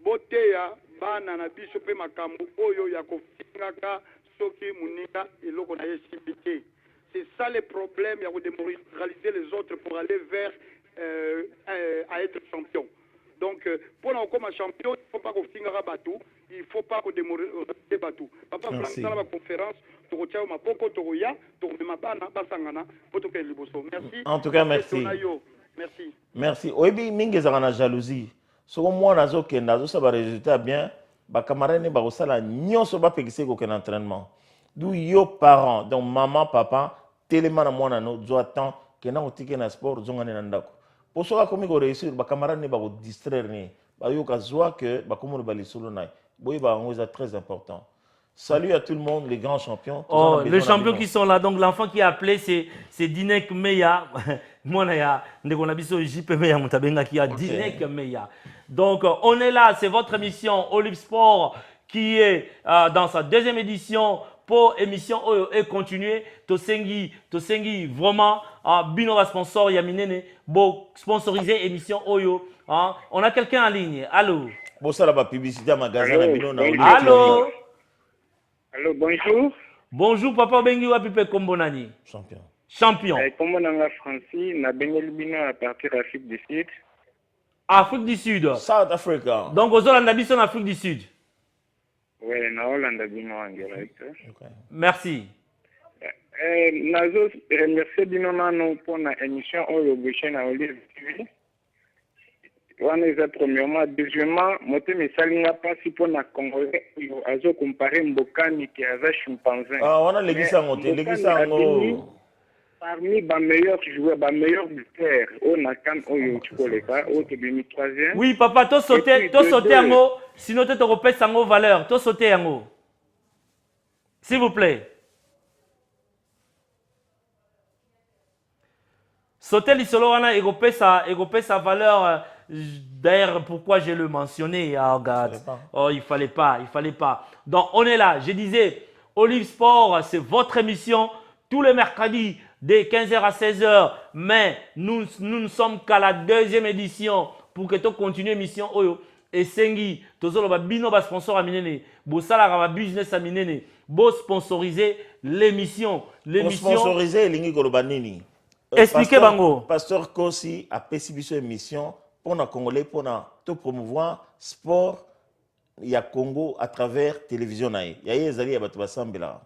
Boteya, Bana, Nabiso, Pemakambu, Oyo, Yakofingaka, Soki, Munika et Lokona SCPT. C'est ça le problème, il y a de démoraliser les autres pour aller vers à être champion. Donc, pour nous comme champion, il ne faut pas qu'on finisse à Batou, il ne faut pas qu'on démoralise Batou. Papa Franck, dans la conférence, tu retiens ma boko, tu roya, tu remets ma bana, basangana, pour te faire le bosso. Merci. En tout cas, merci. Merci. Merci. Oyebi mingi za na jalousie. Soko mwana zo kenda zo sa ba résultat bien, ba camarade ne ba ko sala nyonso ba pekise ko ken entraînement. D'où yo parents, donc maman, papa, tellement na mwana no zo attend que na otike na sport zo ngane na ndako. Pour soka komi ko réussir ba camarade ne ba ko distraire ni. Ba yo ka zoa que ba komo ba lisolo na. Boy ba ngo est très important. Salut à tout le monde, les grands champions. Oh, les champions qui sont là. Donc l'enfant qui a appelé, c'est Dinek Meya. Moi, on a vu JP Meya, qui a Dinek Meya. Donc on est là, c'est votre émission Olive Sport qui est dans sa deuxième édition pour émission Oyo et continuer. Tosengi vraiment Bino va sponsor Yaminene bo sponsoriser émission Oyo. On a quelqu'un en ligne. Allô? Bon, ça, la publicité à magasin. Allô? Allô, bonjour. Bonjour, papa Bengi Wapipe Kombonani. Champion. Champion. Comment on a Francis, na Bengel Bino à partir de l'Afrique du Sud. Afrique du Sud. South Africa. Donc, aux Hollandais, ils sont en Afrique du Sud. Oui, na Hollande Bino en direct. Okay. Merci. Nazo remercier Bino nano pour la émission Oyo Boucher na Olive TV. On est premièrement. Deuxièmement, moté mes salinga pas si pour na Congolais, azo comparer Mbokani qui a chimpanzé. On a l'église en hôtel, l'église en parmi les meilleurs joueurs, les meilleurs buteurs, on a quand Oyo Tchikoleka, au début troisième. Oui, papa, tu sauté en haut, sinon tu te repètes en haut valeur. Tu sauté en haut. S'il vous plaît. Sauter l'isolorana et repète sa valeur. D'ailleurs, pourquoi je le mentionnais, regarde. Oh, il fallait pas. Donc, on est là. Je disais, Olive Sport, c'est votre émission tous les mercredis de 15h à 16h. Mais nous ne sommes qu'à la deuxième édition pour que tu continues l'émission Oyo. Et Sengi, Tozolo Bino va sponsor à Minene. Bossala va business à Minene. Bo sponsoriser l'émission. Sponsoriser Lingi Kolobanini. Expliquez Bango. Pasteur Kossi a pécifié cette émission pour les Congolais, pour tout promouvoir sport. Il y a Congo à travers télévision. Il y a des alliés à Sambela.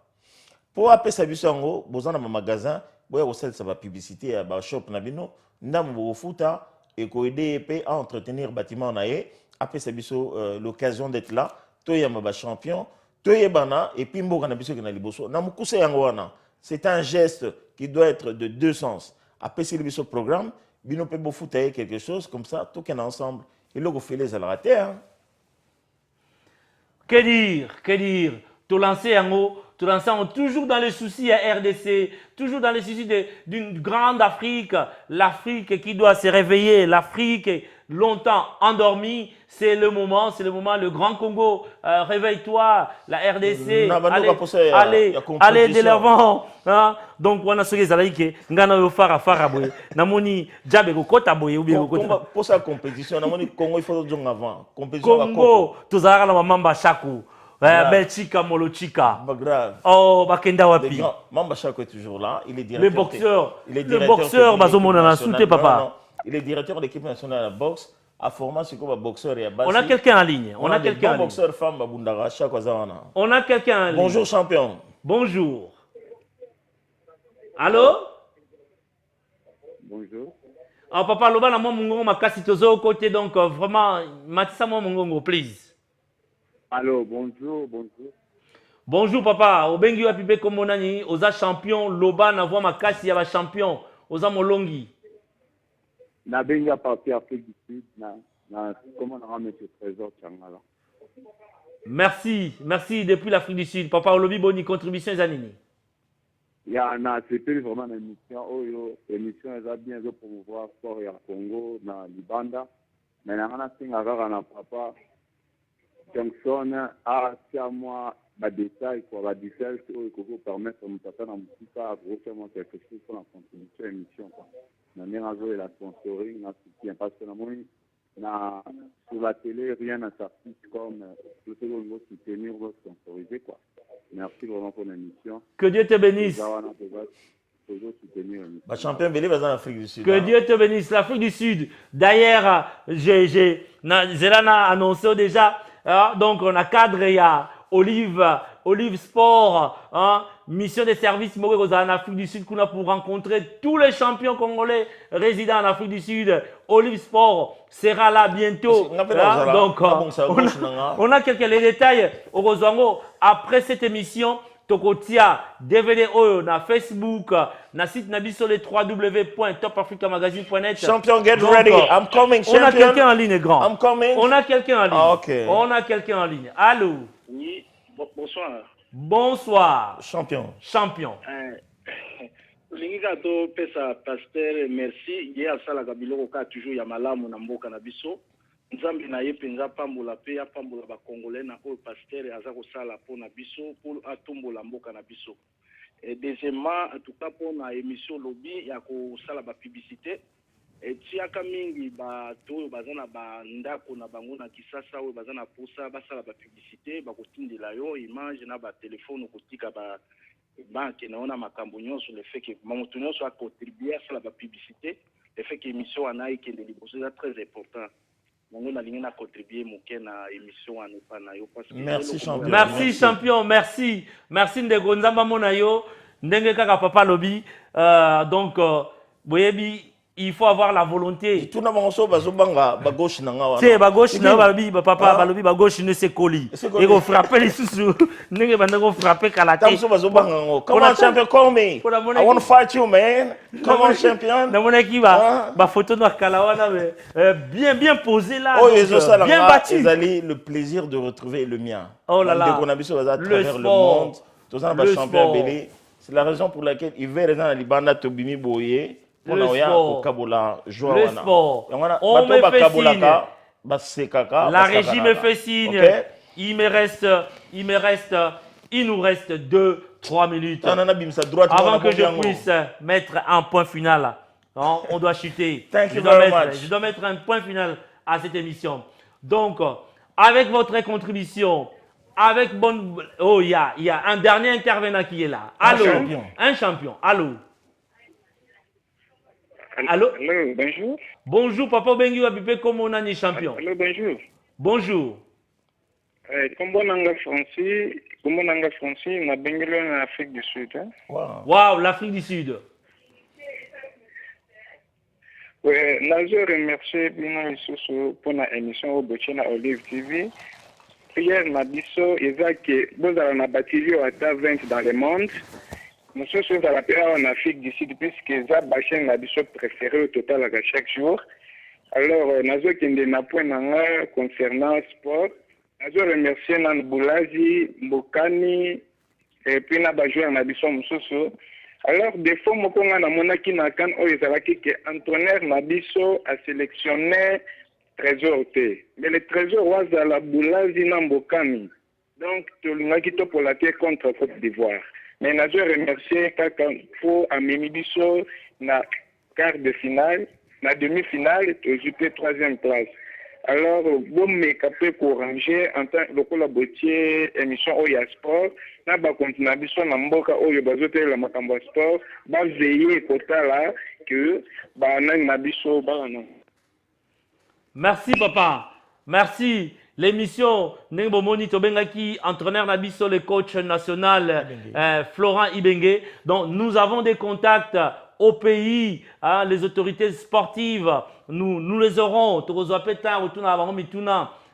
Pour appeler sa bisango, vous avez un magasin, vous avez sa publicité à la shop, vous avez futa et vous aider à entretenir le bâtiment. Après sa l'occasion d'être là, vous avez un champion, vous avez et puis vous avez un c'est un geste qui doit être de deux sens. Après ce programme, vous pouvez vous quelque chose comme ça, tout est ensemble. Et là, vous faites les terre. Que dire? Tout lancer en haut. Toujours dans les soucis à RDC, toujours dans les soucis d'une grande Afrique, l'Afrique qui doit se réveiller, l'Afrique longtemps endormie, c'est le moment, le Grand Congo, réveille-toi, la RDC, allez de l'avant. Donc, on a ce que ngana yo fara boy, namoni jabe ko kota boy ou bien ko pour sa compétition, namoni Congo il faut dire avant, compétition Congo, tozara na mamba chaku. Belchika Molochika. Oh, Bakenda Wapi. Mamba Chako est toujours là. Il est directeur. Le boxeur, Bazomona Soute, papa. Il est directeur de l'équipe nationale de boxe. À formation, c'est comme un boxeur et à base. On a quelqu'un en ligne. On a quelqu'un en ligne. Boxeur femme, Babundara, Chakwazawana. On a quelqu'un en ligne. Bonjour, champion. Bonjour. Allô? Bonjour. Ah, papa, Loba, na moi, mon makasi tozo côté, donc vraiment, matissa moi, mon please. Allô, bonjour. Bonjour papa, obengi wa pipe komonani, oza champion, loba na voix makasi ya ba champion, oza molongi. Na benga parti Afrique du Sud, na comment on a mis ce trésor Tchangala. Merci depuis l'Afrique du Sud. Papa Olobi Boni, contribution zanini. C'était vraiment une émission, l'émission est bien de promouvoir sport au Congo, na Libanda, mais na singa na papa. Johnson a moi détail pour la détail qui peut permettre de à quelque chose pour la contribution à l'émission. Nous la sponsoring, parce que sur la télé, rien n'a sorti comme le second soutenir ou sponsoriser. Merci vraiment pour l'émission. Que Dieu te bénisse. Champion Bélé va en Afrique du Sud. Que Dieu te bénisse. L'Afrique du Sud. D'ailleurs, Zelana a annoncé déjà. Donc, on a cadre, il y a Olive Sport, mission de service en Afrique du Sud pour rencontrer tous les champions congolais résidant en Afrique du Sud. Olive Sport sera là bientôt. Donc, on a quelques détails. Après cette émission, Tokotia, DVD Oyo, na Facebook, na site nabiso le www.topafricamagazine.net. Champion, get ready. I'm coming, champion. On a quelqu'un en ligne, grand. I'm coming. On a quelqu'un en ligne. Okay. On a quelqu'un en ligne. Allô? Oui, bonsoir. Bonsoir. Champion. Lingato pesa pasteur merci. Il y a ça la kabilo ka toujours ya malamu na mboka na biso. nzambe na ye mpenza pambola pe apambola bakongolais na oyo pasteur aza kosala mpona biso mpo atombola mboka na biso. Deuxièmement, en tout cas pour na émission lobby ya kosala bapublicité tiaka mingi bato oyo baza na bandako na bango na Kisasa oyo baza na posa basala bapublicité bakotindela yo image na batelefone okotika banke na ona makambo nyonso le fait que moto nyonso akontribue asala bapublicité le fait que émission wana ekende liboso eza très important. Merci champion. Merci champion, merci. Merci Ndeko Nzamba Monayo, Ndenge Kaka Papa Lobby. Donc, Boyebi, il faut avoir la volonté. Tout le monde ba gauche nanga. C'est ba gauche na ba lobby ba papa ba lobby ba gauche ne se colis. Et go frapper les sous. Ndenge banda go frapper kalaté. Comment champion call me? I want to fight you man. Come on champion. Na mona ki ba photo na kalawana bien posé là. Bien battu. Ils le plaisir de retrouver le mien. Oh là là. On a vu ça à travers le monde. Tous en bas champion belé. C'est la raison pour laquelle il veut raison à Libana Tobimi Boye. Le sport. Le sport. On me fait signe. La régie me fait signe. Okay. Il nous reste 2-3 minutes. Avant que je puisse mettre un point final. Non, on doit chuter. Je dois mettre un point final à cette émission. Donc, avec votre contribution, avec bonne... Oh, il y a un dernier intervenant qui est là. Allô? Un champion. Allô? Allô? Allô, bonjour. Bonjour, Papa Bengi Wabipé, comment on a champion? Allô, bonjour. Bonjour. Comment on a Francis, on a Bengali en Afrique du Sud. Hein? Wow, l'Afrique du Sud. Oui, je remercie bien pour l'émission au Bochena Olive TV. Hier, Nabiso, Isaac, vous avez un bâtiment à 20 dans le monde. Nous sommes en Afrique du Sud, puisque Zab Bachen a des préféré au total à chaque jour. Alors, nous avons un point concernant le sport. Nous remercier Nan Boulazi, Mbokani, et puis nous avons joué en Abisson Moussoso. Alors, des fois, nous avons monaki na kan o ezalaki que Antonner Nabiso a sélectionné trésor T. Mais le trésor was à la Boulazi na Mbokani. Donc, nous avons pour la terre contre Côte d'Ivoire. Mais je remercie pour Amimibiso na quart de finale, na demi-finale, j'étais 3e place. Alors, vous me capez pour ranger en tant que collaborateur émission Oya Sport, na ba continuer biso na mboka oyo bazote la makambo sport, ba veiller kota là que ba na biso ba na. Merci papa. Merci. L'émission Nengo Moni Tobengaki, entraîneur Nabiso, le coach national Florent Ibenge. Donc, nous avons des contacts au pays, hein, les autorités sportives. Nous les aurons.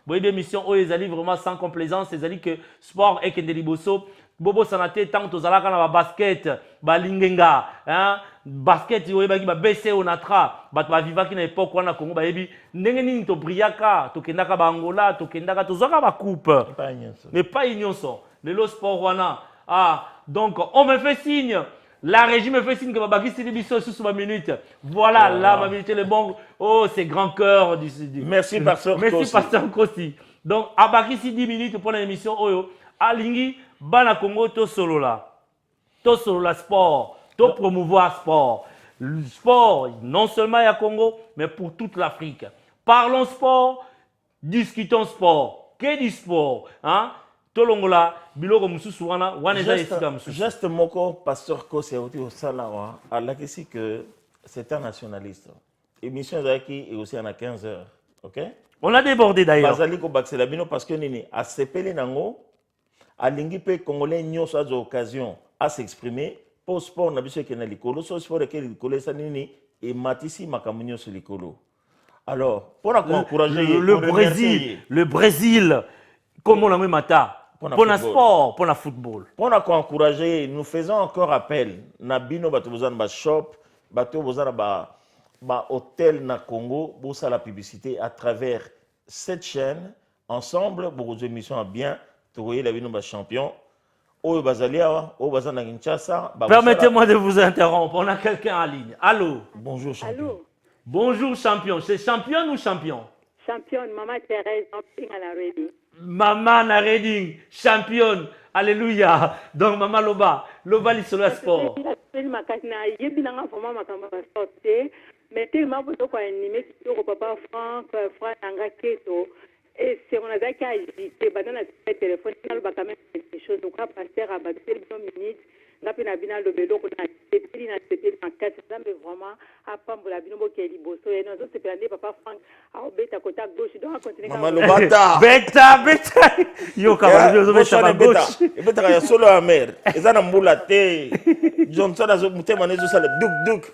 L'émission est vraiment sans complaisance. C'est que sport et Kendeliboso. Bobo Sanate, tant que Zalaka na basket, balingenga, hein, basket, yoyebaki ba BC onatra, bat ba vivaki na époque wana Congo ba yebi, ndenge nini to briaka, to kendaka ba Angola, to kendaka to zoka ba coupe. Mais pas ignonso. Le sport wana. Ah, donc on me fait signe. La régie me fait signe que Babaki Sidibiso sous ma minute. Voilà, là, ma minute est bon. Oh, c'est grand cœur du. Merci, Pasteur Kossi. Merci, Pasteur Kossi. Donc, Abaki 10 minutes pour l'émission Oyo. Alingi, Bana Congo, to solo là. To solo la sport. To promouvoir sport. Le sport, non seulement à Congo, mais pour toute l'Afrique. Parlons sport, discutons sport. Qu'est du sport? Hein? Juste moko Pasteur Kossi au Salawa a la question que c'est un nationaliste. Émission Zaki est aussi à 15h. OK? On a débordé d'ailleurs. Bazali ko baxela bino parce que nini a sepeli nango a lingi pe congolais nyoso a occasion à s'exprimer pour sport na biso ke na likolo so sport ke likolo sa nini et matisi makamunyo sur likolo. Alors, pour encourager le Brésil comme on a mis mata pour le sport, pour le football. Pour encourager, nous faisons encore appel. Nabino bato bozana ba shop, bato bozana ba hôtel na Congo, bosa la publicité à travers cette chaîne. Ensemble, beaucoup d'émissions bien. Tu voyez la bino ba champion. Oyo bazalia, oyo bazana Kinshasa. Permettez-moi de vous interrompre. On a quelqu'un en ligne. Allô. Bonjour champion. Allô. Bonjour champion. C'est champion ou champion? championne, Maman Thérèse, en à la reading. Maman na reading, championne. Alléluia. Donc, Maman Loba, Loba l'Isolo Sport. Mais tellement pour toi, animé, papa Franck, frère Angaketo. Et c'est on a déjà agité, dans le téléphone, il y a quand même quelque chose. Donc, pasteur a battu 2 minutes. N'a pas bien le vélo qu'on a été en 4 ans, mais vraiment, à Pambola, Binobo qui est liboso. Et nous autres, c'est plané, papa Franck, à Obeta, côté gauche, donc on continue. Maman Lobata. Beta. Yo, camarade, yo, beta à gauche. Et beta, il y a solo à mer. Et ça n'a pas té. Johnson a zoomé, mané, zo sale, duk.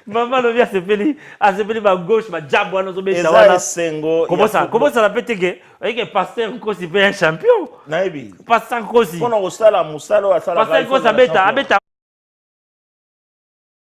Maman Lobia se peli, à se peli, ma gauche, ma jabou, nous beta. Eza sengo. Comment ça l'appelle que? Avec un pasteur, un champion. Naibi. Pasteur, Kono osala musalo asala. Pasteur, ça beta.